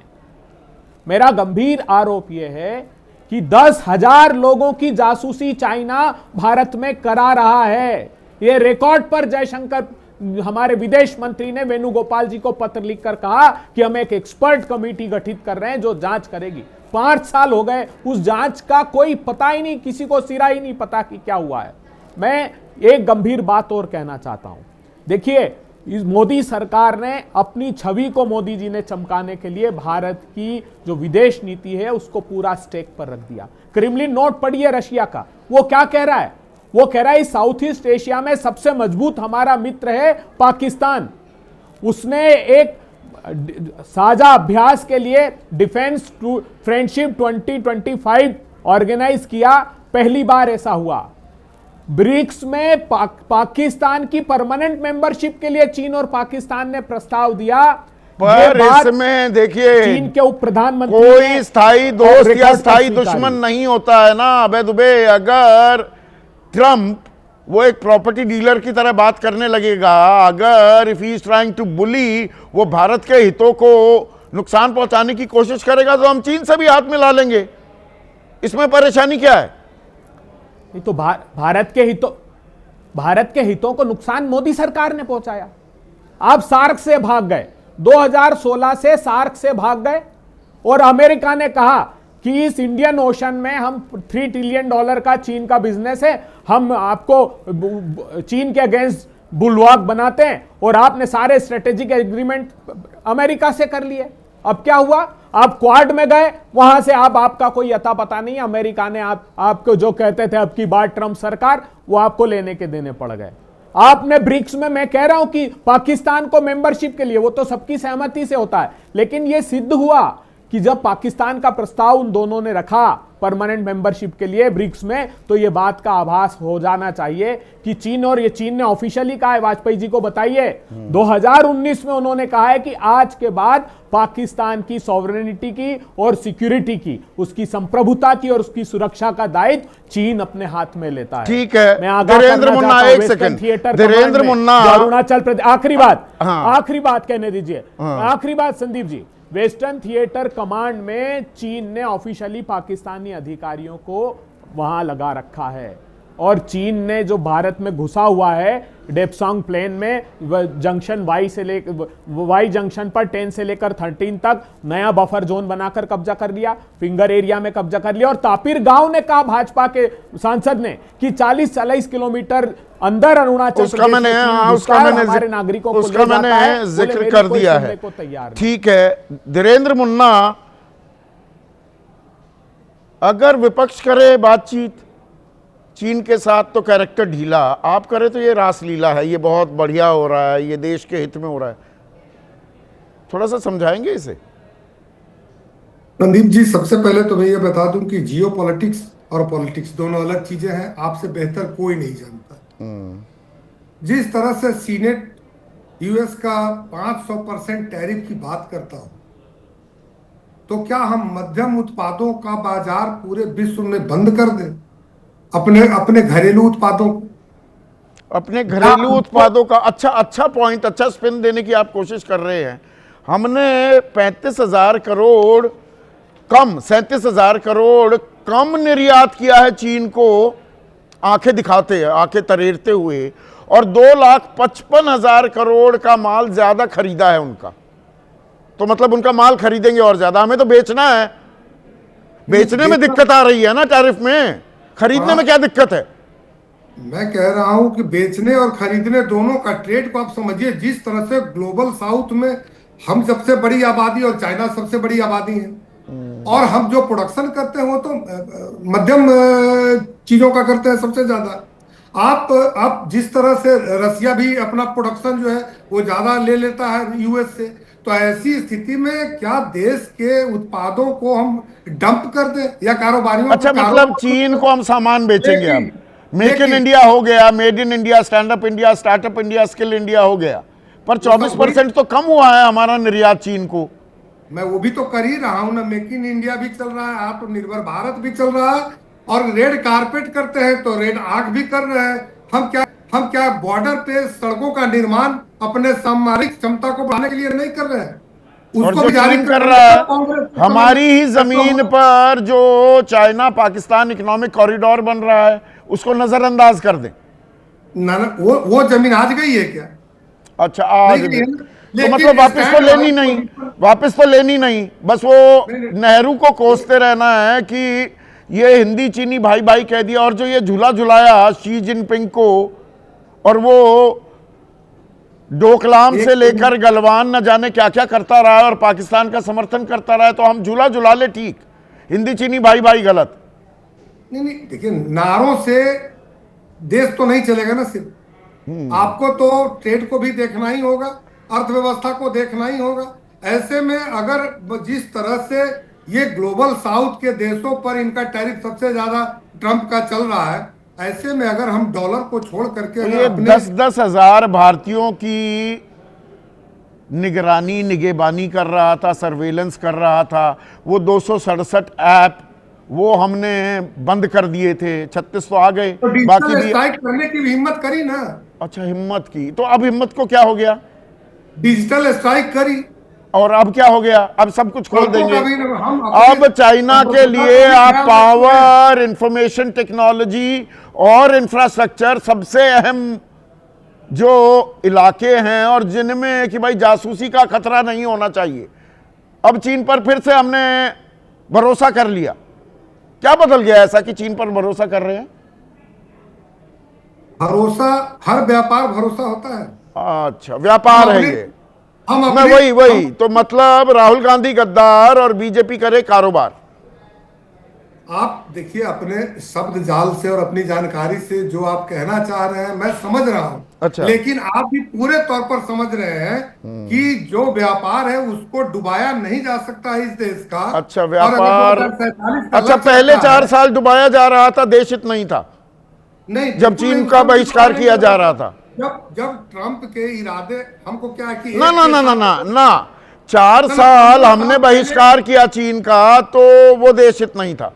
मेरा गंभीर आरोप यह है कि 10,000 लोगों की जासूसी चाइना भारत में करा रहा है। यह रिकॉर्ड पर जयशंकर हमारे विदेश मंत्री ने वेणुगोपाल जी को पत्र लिखकर कहा कि हम एक एक्सपर्ट कमेटी गठित कर रहे हैं जो जांच करेगी। 5 साल हो गए, उस जांच का कोई पता ही नहीं, किसी को सिरा ही नहीं पता कि क्या हुआ है। मैं एक गंभीर बात और कहना चाहता हूं। देखिए, इस मोदी सरकार ने अपनी छवि को मोदी जी ने चमकाने के लिए भारत की जो विदेश नीति है उसको पूरा स्टेक पर रख दिया। क्रेमलिन नोट पढ़िए रशिया का, वो क्या कह रहा है? वो कह रहा है साउथ ईस्ट एशिया में सबसे मजबूत हमारा मित्र है पाकिस्तान। उसने एक साझा अभ्यास के लिए डिफेंस फ्रेंडशिप 2025 ऑर्गेनाइज किया। पहली बार ऐसा हुआ। ब्रिक्स में पाकिस्तान की परमानेंट मेंबरशिप के लिए चीन और पाकिस्तान ने प्रस्ताव दिया। पर इसमें देखिए, चीन के उप प्रधानमंत्री कोई स्थायी दोस्त या स्थायी दुश्मन नहीं होता है ना अभय दुबे। अगर ट्रंप वो एक प्रॉपर्टी डीलर की तरह बात करने लगेगा, अगर if he is trying to bully, वो भारत के हितों को नुकसान पहुंचाने की कोशिश करेगा, तो हम चीन से भी हाथ मिला लेंगे। इसमें परेशानी क्या है? तो भारत के हितों को नुकसान मोदी सरकार ने पहुंचाया। आप सार्क से भाग गए, 2016 से सार्क से भाग गए और अमेरिका ने कहा कि इस इंडियन ओशन में हम $3 ट्रिलियन का चीन का बिजनेस है, हम आपको चीन के अगेंस्ट बुलवाक बनाते हैं, और आपने सारे स्ट्रेटेजिक एग्रीमेंट अमेरिका से कर लिए। अब क्या हुआ? आप क्वाड में गए, वहां से आपका कोई अता पता नहीं। अमेरिका ने आपको जो कहते थे अब की बार ट्रंप सरकार, वो आपको लेने के देने पड़ गए। आपने ब्रिक्स में, मैं कह रहा हूं कि पाकिस्तान को मेंबरशिप के लिए वो तो सबकी सहमति से होता है, लेकिन यह सिद्ध हुआ कि जब पाकिस्तान का प्रस्ताव उन दोनों ने रखा परमानेंट मेंबरशिप के लिए ब्रिक्स में, तो यह बात का आभास हो जाना चाहिए कि चीन ने ऑफिशियली कहा है, वाजपेयी जी को बताइए, 2019 में उन्होंने कहा है कि आज के बाद पाकिस्तान की सॉवरेनिटी की और सिक्योरिटी की, उसकी संप्रभुता की और उसकी सुरक्षा का दायित्व चीन अपने हाथ में लेता है। ठीक है, मैं धीरेन्द्र मुन्ना, एक सेकंड, धीरेन्द्र मुन्ना, अरुणाचल प्रदेश, आखिरी बात कहने दीजिए, आखिरी बात Sandeep ji. Western theatre command में चीन ने ऑफिशियली पाकिस्तानी अधिकारियों को वहां लगा रखा है, और चीन ने जो भारत में घुसा हुआ है डेप्सांग प्लेन में, जंक्शन वाई जंक्शन पर 10 से लेकर 13 तक नया बफर जोन बनाकर कब्जा कर लिया, फिंगर एरिया में कब्जा कर लिया। और तापिर गांव ने कहा भाजपा के सांसद ने कि 40-40 किलोमीटर अंदर अरुणाचल हमारे नागरिकों को उसका मैंने जिक्र कर दिया है। ठीक है, धीरेन्द्र मुन्ना, अगर विपक्ष करे बातचीत चीन के साथ तो कैरेक्टर ढीला, आप करें तो ये रासलीला है, ये बहुत बढ़िया हो रहा है, ये देश के हित में हो रहा है। थोड़ा सा समझाएंगे इसे। रणदीप जी, सबसे पहले तो मैं ये बता दूं कि जियो पॉलिटिक्स और पॉलिटिक्स दोनों अलग चीजें हैं, आपसे बेहतर कोई नहीं जानता। जिस तरह से सीनेट यूएस का 500% टैरिफ की बात करता हो, तो क्या हम मध्यम उत्पादों का बाजार पूरे विश्व में बंद कर दें? अपने घरेलू उत्पादों को, अपने घरेलू उत्पादों का अच्छा पॉइंट, अच्छा स्पिन देने की आप कोशिश कर रहे हैं। हमने 35,000 करोड़ कम 37,000 करोड़ कम निर्यात किया है चीन को, आंखें दिखाते, आंखें तरेरते हुए, और 2,55,000 करोड़ का माल ज्यादा खरीदा है उनका। तो मतलब उनका माल खरीदेंगे और ज्यादा, हमें तो बेचना है। बेचने में दिक्कत आ रही है ना टैरिफ में, खरीदने में क्या दिक्कत है? मैं कह रहा हूं कि बेचने और खरीदने दोनों का ट्रेड को आप समझिए। जिस तरह से ग्लोबल साउथ में हम सबसे बड़ी आबादी और चाइना सबसे बड़ी आबादी है, और हम जो प्रोडक्शन करते हैं वो तो मध्यम चीजों का करते हैं सबसे ज्यादा। आप जिस तरह से रसिया भी अपना प्रोडक्शन जो है वो ज्यादा ले लेता है यूएस से, तो ऐसी स्थिति में क्या देश के उत्पादों को हम डंप कर दें या कारोबारियों? अच्छा, मतलब चीन को हम सामान बेचेंगे। अब मेक इन इंडिया हो गया, made in India, stand up India, startup India, skill India हो गया, पर 24% तो कम हुआ है हमारा निर्यात चीन को। मैं वो भी तो कर ही रहा हूं ना, मेक इन इंडिया भी चल रहा है, आत्मनिर्भर भारत भी चल रहा है, और रेड कारपेट करते हैं तो रेड आग भी कर रहे हैं। हम क्या बॉर्डर पे सड़कों का निर्माण अपने सामरिक क्षमता को बढ़ाने के लिए नहीं कर रहे हैं? और जो चीन कर रहा है, हमारी ही जमीन पर जो चाइना पाकिस्तान इकोनॉमिक कॉरिडोर बन रहा है, उसको नजरअंदाज कर दें। ना वो जमीन आज गई है क्या? अच्छा, आज तो मतलब वापस तो लेनी नहीं, वापस तो लेनी नहीं, बस वो नेहरू को कोसते रहना है कि ये हिंदी चीनी भाई भाई कह दिया। और जो ये झूला झुलाया शी जिनपिंग को, और वो डोकलाम से लेकर गलवान न जाने क्या क्या करता रहा है और पाकिस्तान का समर्थन करता रहा है, तो हम झूला झुला ले ठीक, हिंदी चीनी भाई भाई गलत। नहीं, देखिए, नारों से देश तो नहीं चलेगा ना। सिर्फ आपको तो ट्रेड को भी देखना ही होगा, अर्थव्यवस्था को देखना ही होगा। ऐसे में अगर जिस तरह से ये ग्लोबल साउथ के देशों पर इनका टैरिफ सबसे ज्यादा ट्रंप का चल रहा है, ऐसे में अगर हम डॉलर को छोड़ करके ये 10-10 हजार भारतीयों की निगरानी कर रहा था, सर्वेलेंस कर रहा था। वो 267 ऐप वो हमने बंद कर दिए थे, 36 तो आ गए, तो बाकी भी स्ट्राइक करने की हिम्मत करी ना। अच्छा, हिम्मत की, तो अब हिम्मत को क्या हो गया? डिजिटल स्ट्राइक करी, और अब क्या हो गया? अब सब कुछ खोल देंगे। अब अब चाइना के लिए आप पावर, इंफॉर्मेशन टेक्नोलॉजी और इंफ्रास्ट्रक्चर, सबसे अहम जो इलाके हैं और जिनमें कि भाई जासूसी का खतरा नहीं होना चाहिए, अब चीन पर फिर से हमने भरोसा कर लिया। क्या बदल गया ऐसा कि चीन पर भरोसा कर रहे हैं? भरोसा, हर व्यापार भरोसा होता है। अच्छा, व्यापार है ये। मैं वही तो मतलब राहुल गांधी गद्दार और बीजेपी करे कारोबार। आप देखिए, अपने शब्द जाल से और अपनी जानकारी से जो आप कहना चाह रहे हैं मैं समझ रहा हूं। अच्छा। लेकिन आप भी पूरे तौर पर समझ रहे हैं कि जो व्यापार है उसको डुबाया नहीं जा सकता इस देश का। अच्छा, व्यापार, अच्छा, पहले 4 साल डुबाया जा रहा था, देश हित नहीं था। नहीं, जब चीन का बहिष्कार किया जा रहा था, जब ट्रंप के इरादे हमको क्या कि ना 4 साल हमने बहिष्कार किया चीन का, तो वो देश हित नहीं था।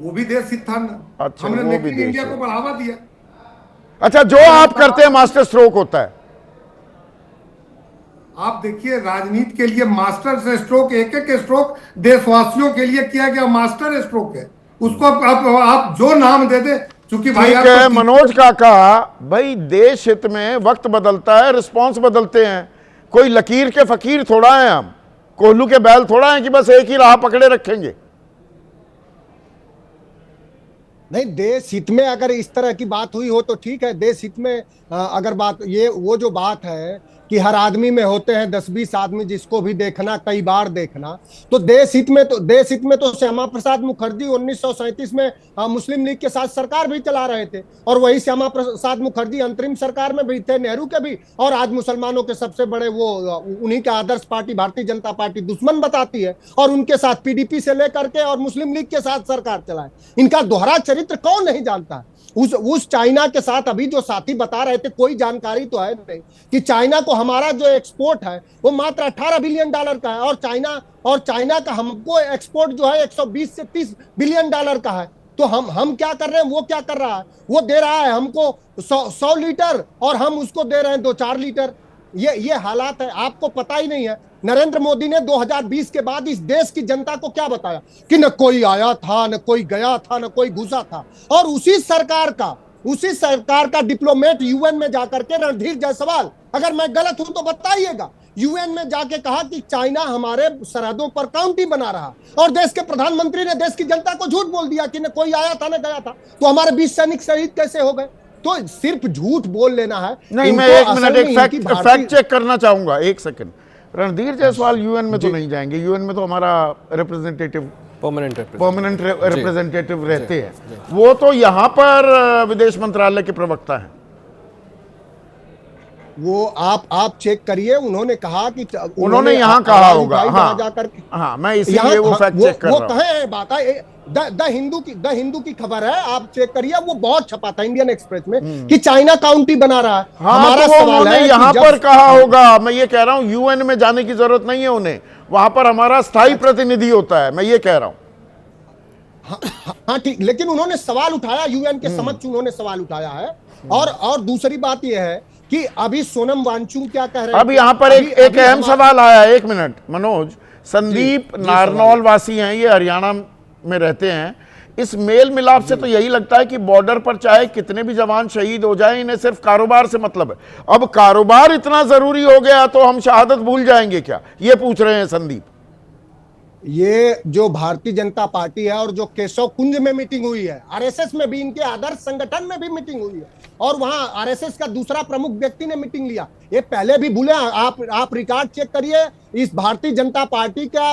वो भी देश हित था ना। अच्छा, हमने वो मेक भी इन इंडिया को बढ़ावा दिया। अच्छा, जो आप करते हैं मास्टर स्ट्रोक होता है। आप देखिए, राजनीति के लिए मास्टर से स्ट्रोक, एक स्ट्रोक देशवासियों के लिए किया गया मास्टर स्ट्रोक है। उसको आप जो नाम दे दे, चूंकि भाई ठीक है मनोज काका, भाई देश हित में वक्त बदलता है, रिस्पॉन्स बदलते हैं। कोई लकीर के फकीर थोड़ा है हम, कोल्हू के बैल थोड़ा है कि बस एक ही राह पकड़े रखेंगे। नहीं, देश हित में अगर इस तरह की बात हुई हो तो ठीक है। देश हित में अगर बात, ये वो जो बात है कि हर आदमी में होते हैं 10-20 आदमी जिसको भी देखना कई बार देखना। तो देश हित में तो श्यामा प्रसाद मुखर्जी 1937 में मुस्लिम लीग के साथ सरकार भी चला रहे थे, और वही श्यामा प्रसाद मुखर्जी अंतरिम सरकार में भी थे, नेहरू के भी, और आज मुसलमानों के सबसे बड़े वो उन्हीं के आदर्श पार्टी भारतीय जनता पार्टी दुश्मन बताती है, और उनके साथ पीडीपी से लेकर के और मुस्लिम लीग के साथ सरकार चलाए। इनका दोहरा चरित्र कौन नहीं जानता है। उस चाइना के साथ अभी जो साथी बता रहे थे, कोई जानकारी तो है नहीं कि चाइना को हमारा जो एक्सपोर्ट है वो मात्र 18 बिलियन डॉलर का है, और चाइना का हमको एक्सपोर्ट जो है 120 से 30 बिलियन डॉलर का है। तो हम क्या कर रहे हैं, वो क्या कर रहा है, वो दे रहा है हमको 100 लीटर और हम उसको दे रहे हैं 2-4 लीटर। ये हालात है, आपको पता ही नहीं है। नरेंद्र मोदी ने 2020 के बाद इस देश की जनता को क्या बताया कि न कोई आया था, न कोई गया था, न कोई घुसा था, और उसी सरकार का डिप्लोमेट यूएन में जाकर के, रणधीर जायसवाल, अगर मैं गलत हूं तो बताइएगा, यूएन में जाके कहा कि चाइना हमारे सरहदों पर काउंटी बना रहा, और देश के प्रधानमंत्री ने देश की जनता को झूठ बोल दिया कि न कोई आया था न गया था। तो हमारे 20 सैनिक शहीद कैसे हो गए? तो सिर्फ झूठ बोल लेना है नहीं। मैं 1 मिनट एक फैक्ट चेक करना चाहूंगा, 1 सेकंड। रणधीर जायसवाल यूएन में तो नहीं जाएंगे, यूएन में तो हमारा रिप्रेजेंटेटिव परमानेंट रिप्रेजेंटेटिव रहते हैं, वो तो यहाँ पर विदेश मंत्रालय के प्रवक्ता हैं। वो आप चेक करिए, उन्होंने कहा कि उन्होंने यहाँ कहा होगा, हाँ, मैं इसीलिए वो फैक्ट चेक कर रहा हूँ। वो कहे बात है, द हिंदू की खबर है, आप चेक करिए, वो बहुत छपा था इंडियन एक्सप्रेस में कि चाइना काउंटी बना रहा है। हमारा सवाल है, यहाँ पर कहा होगा, मैं ये कह रहा हूँ यूएन में जाने की जरूरत नहीं है उन्हें, वहां पर हमारा स्थायी प्रतिनिधि होता है, मैं ये कह रहा हूँ। हाँ ठीक, लेकिन उन्होंने सवाल उठाया, यूएन के समक्ष उन्होंने सवाल उठाया है। और दूसरी बात यह है कि अभी सोनम वांगचुक क्या कह रहे हैं, अब यहाँ पर एक अहम सवाल आया, 1 मिनट मनोज। संदीप नारनौल वासी हैं, ये हरियाणा में रहते हैं। इस मेल मिलाप से तो यही लगता है कि बॉर्डर पर चाहे कितने भी जवान शहीद हो जाएं, इन्हें सिर्फ कारोबार से मतलब है। अब कारोबार इतना जरूरी हो गया तो हम शहादत भूल जाएंगे क्या, ये पूछ रहे हैं संदीप। ये जो भारतीय जनता पार्टी है और जो केशव कुंज में मीटिंग हुई है, आरएसएस में भी, इनके आदर्श संगठन में भी मीटिंग हुई है, और वहां आरएसएस का दूसरा प्रमुख व्यक्ति ने मीटिंग लिया। ये पहले भी भूले, आप रिकॉर्ड चेक करिए। इस भारतीय जनता पार्टी का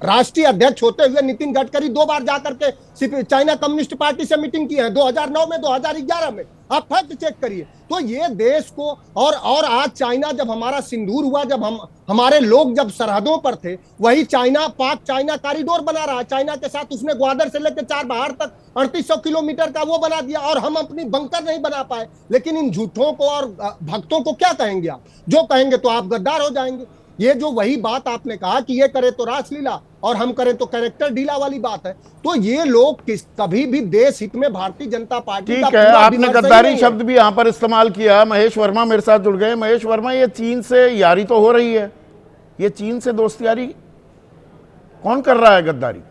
राष्ट्रीय अध्यक्ष होते हुए नितिन गडकरी 2 बार जाकर के चाइना कम्युनिस्ट पार्टी से मीटिंग की है, 2009 में, 2011 में। आप फैक्ट चेक करिए। तो ये देश को, और आज चाइना, जब हमारा सिंदूर हुआ, जब हमारे लोग जब सरहदों पर थे, वही चाइना, पाक चाइना कॉरिडोर बना रहा है चाइना के साथ। उसने ग्वादर से लेकर चारबाग तक 3800 किलोमीटर का वो बना दिया, और हम अपनी बंकर नहीं बना पाए। लेकिन इन झूठों को और भक्तों को क्या कहेंगे आप? जो कहेंगे तो आप गद्दार हो जाएंगे। ये जो वही बात आपने कहा कि ये करे तो रासलीला और हम करें तो कैरेक्टर ढीला वाली बात है। तो ये लोग कभी भी देश हित में भारतीय जनता पार्टी ठीक है, आपने गद्दारी शब्द भी यहां पर इस्तेमाल किया। महेश वर्मा मेरे साथ जुड़ गए। महेश वर्मा, ये चीन से यारी तो हो रही है, ये चीन से दोस्त यारी कौन कर रहा है गद्दारी?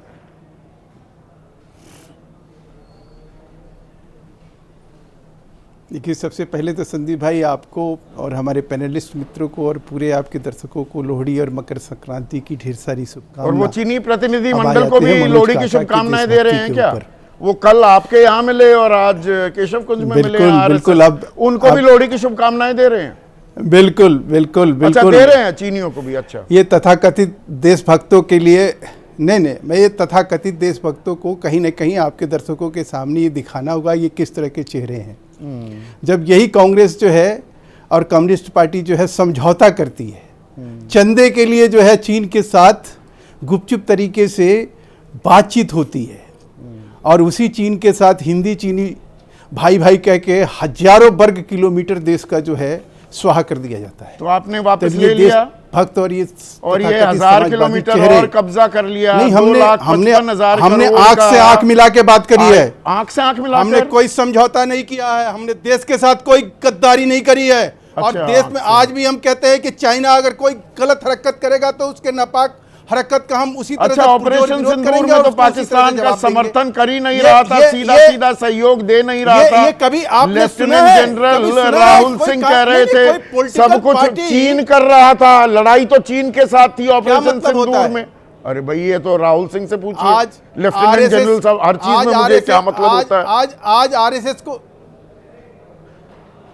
देखिए, सबसे पहले तो संदीप भाई आपको और हमारे पैनलिस्ट मित्रों को और पूरे आपके दर्शकों को लोहड़ी और मकर संक्रांति की ढेर सारी शुभकामनाएं। और वो चीनी प्रतिनिधि मंडल को भी लोहड़ी की शुभकामनाएं दे रहे हैं क्या? वो कल आपके यहाँ मिले और आज केशव कुंज में मिले। बिल्कुल, अब उनको भी लोहड़ी की शुभकामनाएं दे रहे हैं। बिल्कुल बिल्कुल बिल्कुल, अच्छा, दे रहे हैं चीनियों को भी। अच्छा, ये तथाकथित देशभक्तों के लिए नहीं, मैं ये तथाकथित देशभक्तों को कहीं ना कहीं आपके दर्शकों के सामने ये दिखाना होगा ये किस तरह के चेहरे हैं। जब यही कांग्रेस जो है और कम्युनिस्ट पार्टी जो है समझौता करती है, चंदे के लिए जो है चीन के साथ गुपचुप तरीके से बातचीत होती है, और उसी चीन के साथ हिंदी चीनी भाई भाई कह के हजारों वर्ग किलोमीटर देश का जो है स्वाहा कर दिया जाता है। तो आपने वापस ले लिया भक्त, और ये 1000 किलोमीटर और कब्जा कर लिया। नहीं, हमने आंख से आंख मिला के बात करी है। आंख से आंख मिला, हमने कोई समझौता नहीं किया है, हमने देश के साथ कोई गद्दारी नहीं करी है। और देश में आज भी हम कहते हैं कि चाइना अगर कोई गलत हरकत करेगा तो उसके नापाक हरकत का हम उसी तरह ऑपरेशन सिंदूर में तो पाकिस्तान का समर्थन कर ही नहीं रहा था, सीधा सहयोग दे नहीं रहा था। ये कभी आपने लेफ्टिनेंट जनरल राहुल सिंह कह रहे थे सब कुछ चीन कर रहा था, लड़ाई तो चीन के साथ थी ऑपरेशन सिंदूर में। अरे भाई, ये तो राहुल सिंह से पूछिए। आज लेफ्टिनेंट जनरल साहब, हर चीज में मुझे क्या मतलब होता है। आज आरएसएस को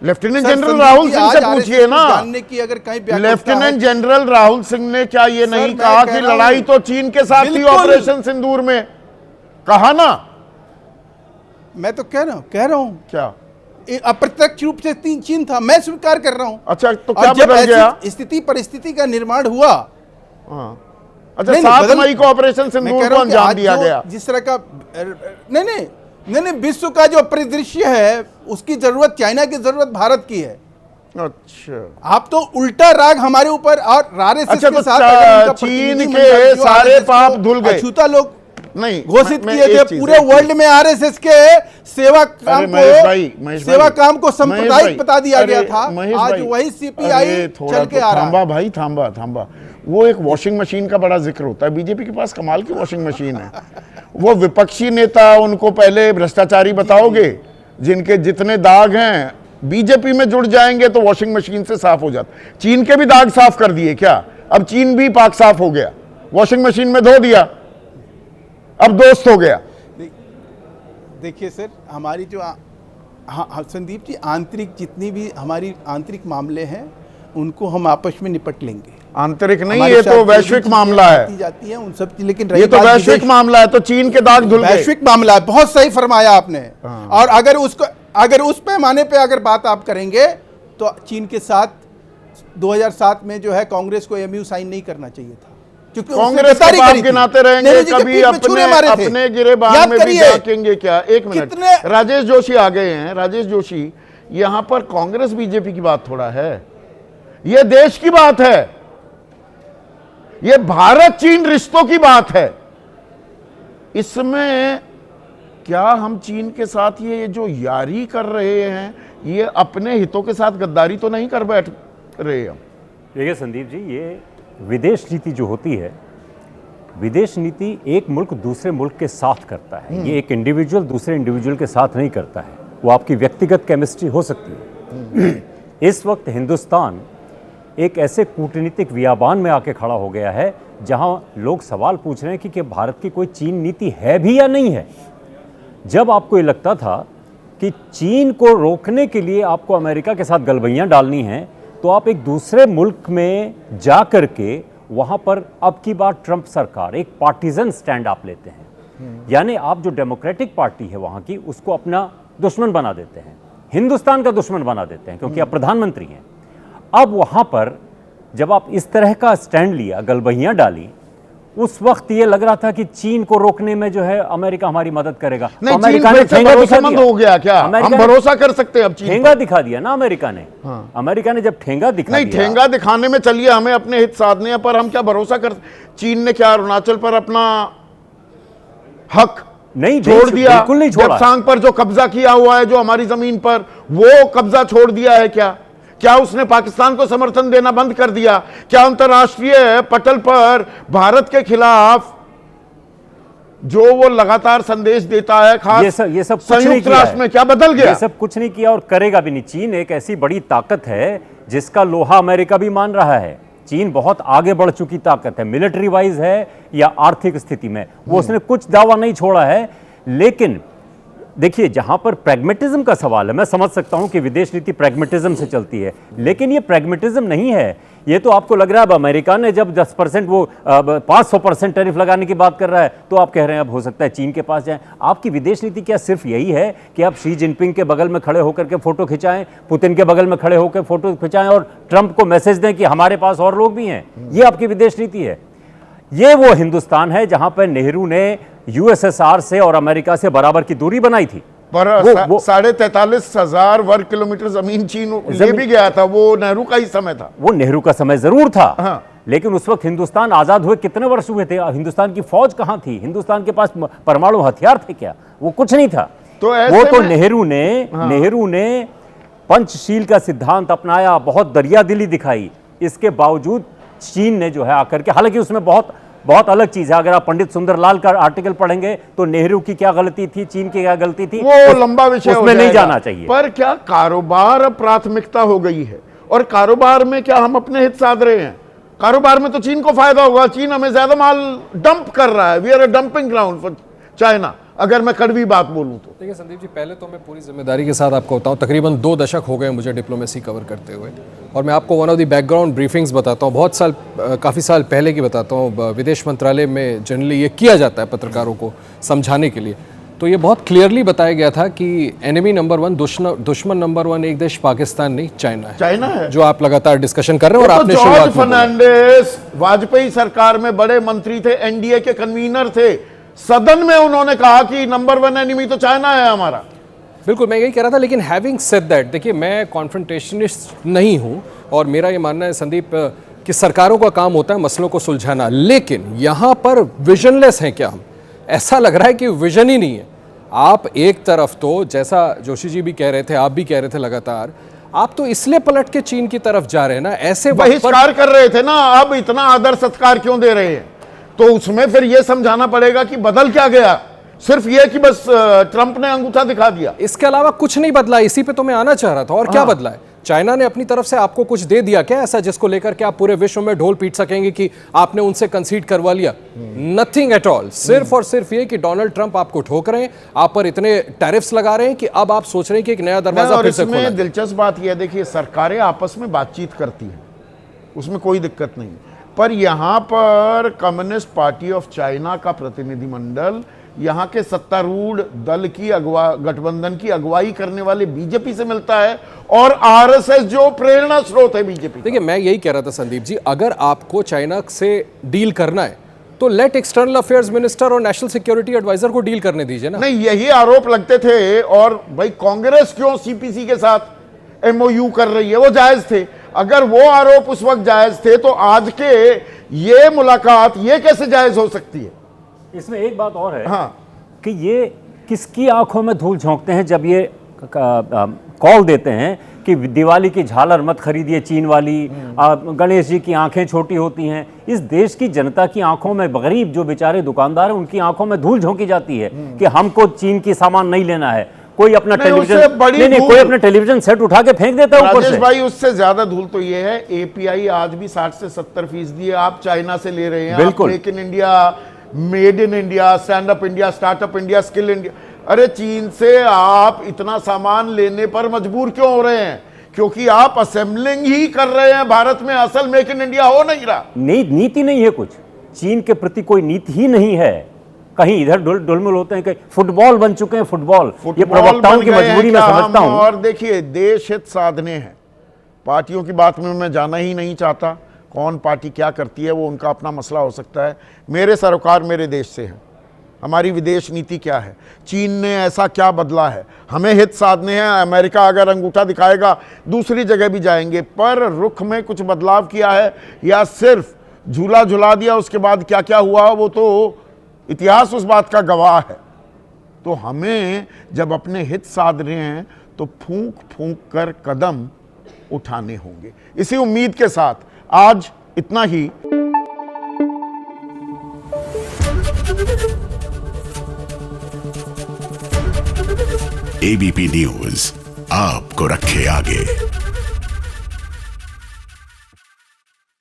lieutenant sir, general Sandeep Rahul ji, Singh से आज पूछिए RSS ना। को जानने की अगर कहीं व्याकुलता लेफ्टिनेंट है- जनरल राहुल सिंह ने क्या ये सर, नहीं मैं कहा कह कि रहा हूं- लड़ाई तो चीन के साथ थी बिल्कुल। ऑपरेशन सिंदूर में? कहा ना। मैं तो कह रहा हूं क्या? अप्रत्यक्ष रूप से चीन था, मैं स्वीकार कर रहा हूं। अच्छा, तो और क्या जब बदल गया? ऐसी स्थिति परिस्थिति का निर्माण हुआ, हाँ। अच्छा, नहीं, 7 बदल- मई को ऑपरेशन मैं कह सिंदूर रहा को हूं कि अंजाम आज दिया जो गया। जिस तरह का नहीं, विश्व का जो परिदृश्य है उसकी जरूरत चाइना की जरूरत भारत की है। अच्छा, आप तो उल्टा राग हमारे ऊपर और आरएसएस अच्छा, के तो साथ अगर उनका चीन प्रतिनिधि के मंडल जो सारे RSS को पाप धुल गए। अछूता लोग नहीं घोषित मैं किए एक थे चीज- पूरे एक चीज- वर्ल्ड में आरएसएस के सेवा काम महेश को भाई, सेवा काम को महेश भाई, सांप्रदायिक बता दिया अरे गया था। महेश आज भाई, वही सीपीआई अरे थोड़ा चल के तो आ रहा थांबा है। भाई, थांबा। वो एक वॉशिंग मशीन का बड़ा जिक्र होता है। बीजेपी के पास कमाल की वॉशिंग मशीन है। वो विपक्षी नेता, उनको पहले भ्रष्टाचारी बताओगे, जिनके जितने दाग हैं बीजेपी में जुड़ जाएंगे तो वॉशिंग मशीन से साफ हो जाता। चीन के भी दाग साफ कर दिए क्या? अब चीन भी पाक साफ हो गया, वॉशिंग मशीन में धो दिया, अब दोस्त हो गया। देखिए सर, हमारी जो हाँ संदीप जी, आंतरिक जितनी भी हमारी आंतरिक मामले हैं उनको हम आपस में निपट लेंगे। आंतरिक नहीं, हमारे ये साथ तो जो भी वैश्विक चीजें मामला है। होती जाती हैं उन सब, लेकिन ये तो वैश्विक मामला है, तो चीन के दाग धुल गए। वैश्विक मामला है, बहुत सही फरमाया आपने। और अगर उस पैमाने पे अगर बात आप करेंगे तो चीन के साथ 2007 में जो है कांग्रेस को एमयू साइन नहीं करना चाहिए था, क्योंकि कांग्रेस के बाप गिनाते रहेंगे, कभी अपने गिरेबान में भी झांकेंगे क्या? एक मिनट, राजेश जोशी आ गए हैं। राजेश जोशी, यहां पर कांग्रेस बीजेपी की बात थोड़ा है, यह देश की बात है, यह भारत चीन रिश्तों की बात है। इसमें क्या हम चीन के साथ ये जो यारी कर रहे हैं, ये अपने हितों के साथ गद्दारी तो नहीं कर बैठ रहे हम? देखिए संदीप जी, ये विदेश नीति जो होती है, विदेश नीति एक मुल्क दूसरे मुल्क के साथ करता है। ये एक इंडिविजुअल दूसरे इंडिविजुअल के साथ नहीं करता है। वो आपकी व्यक्तिगत केमिस्ट्री हो सकती है। इस वक्त हिंदुस्तान एक ऐसे कूटनीतिक व्यापान में आके खड़ा हो गया है जहां लोग सवाल पूछ रहे हैं कि भारत की कोई चीन नीति है भी या नहीं है। जब आपको ये लगता था कि चीन को रोकने के लिए आपको अमेरिका के साथ गलबैयां डालनी हैं, तो आप एक दूसरे मुल्क में जा कर के वहाँ पर अब की बार ट्रंप सरकार एक पार्टीजन स्टैंड आप लेते हैं। यानी आप जो डेमोक्रेटिक पार्टी है वहाँ की, उसको अपना दुश्मन बना देते हैं, हिंदुस्तान का दुश्मन बना देते हैं, क्योंकि आप प्रधानमंत्री हैं। अब वहाँ पर जब आप इस तरह का स्टैंड लिया, गलबैयां डाली, उस वक्त ये लग रहा था कि चीन को रोकने में जो है अमेरिका हमारी मदद करेगा। नहीं, तो अमेरिका चीन ने फिर से ठेंगा दिखा भरोसेमंद दिया। हो गया क्या? हम भरोसा कर सकते हैं अब चीन ठेंगा दिखा दिया ना अमेरिका ने। अमेरिका ने जब ठेंगा दिखा नहीं, दिया, ठेंगा दिखाने में चलिए, हमें अपने हित साधने हैं, पर हम क्या भरोसा कर? चीन ने क्या अरुणाचल पर अपना हक नहीं छोड़ दिया? बिल्कुल नहीं छोड़ा। जबसांग पर जो कब्जा किया हुआ है, जो हमारी जमीन पर, वो कब्जा छोड़ दिया है क्या? क्या उसने पाकिस्तान को समर्थन देना बंद कर दिया? क्या अंतर्राष्ट्रीय पटल पर भारत के खिलाफ जो वो लगातार संदेश देता है, खास ये सब कुछ नहीं संयुक्त किया राष्ट्र है। में, क्या बदल गया? ये सब कुछ नहीं किया और करेगा भी नहीं। चीन एक ऐसी बड़ी ताकत है जिसका लोहा अमेरिका भी मान रहा है। चीन बहुत आगे बढ़ चुकी ताकत है, मिलिट्री वाइज है या आर्थिक स्थिति में, वो उसने कुछ दावा नहीं छोड़ा है। लेकिन देखिए, जहां पर प्रैग्मेटिज्म का सवाल है, मैं समझ सकता हूं कि विदेश नीति प्रैग्मेटिज्म से चलती है, लेकिन ये प्रैग्मेटिज्म नहीं है। ये तो आपको लग रहा है अब अमेरिका ने जब 10% वो 500% टैरिफ लगाने की बात कर रहा है, तो आप कह रहे हैं अब हो सकता है चीन के पास जाएं। आपकी विदेश नीति क्या सिर्फ यही है कि आप शी जिनपिंग के बगल में खड़े होकर के फोटो खिंचाएं, पुतिन के बगल में खड़े होकर फोटो खिंचाएं और ट्रंप को मैसेज दें कि हमारे पास और लोग भी हैं? ये आपकी विदेश नीति है? ये वो हिंदुस्तान है जहां पर नेहरू ने यूएसएसआर से और अमेरिका से बराबर की दूरी बनाई थी। पर 43,500 वर्ग किलोमीटर जमीन चीन ले भी गया था, वो नेहरू का ही समय था। वो नेहरू का समय जरूर था। हाँ। लेकिन उस वक्त हिंदुस्तान आजाद हुए कितने वर्ष हुए थे? हिंदुस्तान की फौज कहां थी? हिंदुस्तान के पास परमाणु हथियार थे क्या? वो कुछ नहीं था। तो वो तो नेहरू ने पंचशील का सिद्धांत अपनाया, बहुत दरियादिली दिखाई। इसके बावजूद चीन ने जो है आकर के, हालांकि उसमें बहुत अलग चीज है। अगर आप पंडित सुंदरलाल का आर्टिकल पढ़ेंगे तो नेहरू की क्या गलती थी, चीन की क्या गलती थी, वो लंबा विषय उसमें नहीं जाना चाहिए। पर क्या कारोबार अब प्राथमिकता हो गई है? और कारोबार में क्या हम अपने हित साध रहे हैं? कारोबार में तो चीन को फायदा होगा, चीन हमें ज्यादा माल डंप कर रहा है, we are a dumping ground for China. अगर मैं कड़वी बात बोलूं तो। देखिए संदीप जी, पहले तो मैं पूरी जिम्मेदारी के साथ आपको बताऊं, तकरीबन 2 दशक हो गए मुझे डिप्लोमेसी कवर करते हुए, और मैं आपको one of the background briefings बताता हूं, काफ़ी साल पहले की बताता हूं। विदेश मंत्रालय में जनरली ये किया जाता है पत्रकारों को समझाने के लिए। तो ये बहुत क्लियरली बताया गया था कि एनिमी नंबर 1, दुश्मन नंबर 1 एक देश पाकिस्तान नहीं, चाइना है, जो आप लगातार डिस्कशन कर रहे हैं। और आपने जॉर्ज फर्नांडिस वाजपेयी सरकार में बड़े मंत्री थे, एनडीए के कन्वीनर थे, सदन में उन्होंने कहा कि नंबर 1 एनिमी तो चाइना है हमारा। बिल्कुल, मैं यही कह रहा था। लेकिन हैविंग सेड दैट, देखिए मैं कॉन्फ्रंटेशनिस्ट नहीं हूँ, और मेरा ये मानना है संदीप कि सरकारों का काम होता है मसलों को सुलझाना, लेकिन यहाँ पर विजनलेस हैं क्या हम? ऐसा लग रहा है कि विजन ही नहीं है। आप एक तरफ तो, जैसा जोशी जी भी कह रहे थे, आप भी कह रहे थे लगातार, आप तो इसलिए पलट के चीन की तरफ जा रहे हैं ना, ऐसे बहिष्कार कर रहे थे ना, अब इतना आदर सत्कार क्यों दे रहे हैं? तो उसमें फिर यह समझाना पड़ेगा कि बदल क्या गया। सिर्फ यह कि बस ट्रंप ने अंगूठा दिखा दिया, इसके अलावा कुछ नहीं बदला। इसी पे तो मैं आना चाह रहा था। और क्या बदला है? चाइना ने अपनी तरफ से आपको कुछ दे दिया क्या ऐसा जिसको लेकर के आप पूरे विश्व में ढोल पीट सकेंगे कि आपने उनसे कंसीड करवा लिया? Nothing at all. सिर्फ और सिर्फ ये कि डोनाल्ड ट्रंप आपको ठोक रहे हैं, आप पर इतने टैरिफ्स लगा रहे हैं कि अब आप सोच रहे हैं कि एक नया दरवाजा फिर से खोला है। दिलचस्प बात यह है, देखिए सरकारें आपस में बातचीत करती हैं, उसमें कोई दिक्कत नहीं, पर यहां पर कम्युनिस्ट पार्टी ऑफ चाइना का प्रतिनिधिमंडल यहाँ के सत्तारूढ़ दल की गठबंधन की अगुवाई करने वाले बीजेपी से मिलता है, और आरएसएस जो प्रेरणा स्रोत है बीजेपी। देखिए मैं यही कह रहा था संदीप जी, अगर आपको चाइना से डील करना है तो लेट एक्सटर्नल अफेयर्स मिनिस्टर और नेशनल सिक्योरिटी एडवाइजर को डील करने दीजिए ना। नहीं, यही आरोप लगते थे। और भाई कांग्रेस क्यों सीपीसी के साथ एमओयू कर रही है, वो जायज थे। अगर वो आरोप उस वक्त जायज थे तो आज के ये मुलाकात ये कैसे जायज हो सकती है? इसमें एक बात और है, हाँ, कि ये किसकी आंखों में धूल झोंकते हैं जब ये कॉल देते हैं कि दिवाली की झालर मत खरीदिए चीन वाली, गणेश जी की आंखें छोटी होती हैं। इस देश की जनता की आंखों में, गरीब जो बेचारे दुकानदार हैं उनकी आंखों में धूल झोंकी जाती है कि हमको चीन की सामान नहीं लेना है। कोई अपना टेलीविजन कोई अपना टेलीविजन सेट उठा के फेंक देता है ऊपर से। भाई उससे ज्यादा धूल तो ये है, एपीआई आज भी 60 से 70% आप चाइना से ले रहे हैं। बिल्कुल, make in India, made in India, stand up India, startup India, skill India. अरे चीन से आप इतना सामान लेने पर मजबूर क्यों हो रहे हैं? क्योंकि आप असेंबलिंग ही कर रहे हैं भारत में, असल मेक इन इंडिया हो नहीं रहा। नीति नहीं है, कुछ चीन के प्रति कोई नीति ही नहीं है। कहीं इधर डुलमुल होते हैं, कहीं फुटबॉल बन चुके हैं। फुटबॉल ये प्रवक्ताओं की मजबूरी में समझता हूं। और देखिए, देश हित साधने हैं, पार्टियों की बात में मैं जाना ही नहीं चाहता। कौन पार्टी क्या करती है वो उनका अपना मसला हो सकता है। मेरे सरोकार मेरे देश से है, हमारी विदेश नीति क्या है, चीन ने ऐसा क्या बदला है, हमें हित साधने हैं। अमेरिका अगर अंगूठा दिखाएगा दूसरी जगह भी जाएंगे, पर रुख में कुछ बदलाव किया है या सिर्फ झूला झुला दिया, उसके बाद क्या क्या हुआ वो तो इतिहास उस बात का गवाह है। तो हमें जब अपने हित साध रहे हैं तो फूंक फूंक कर कदम उठाने होंगे। इसी उम्मीद के साथ आज इतना ही। एबीपी न्यूज आपको रखे आगे।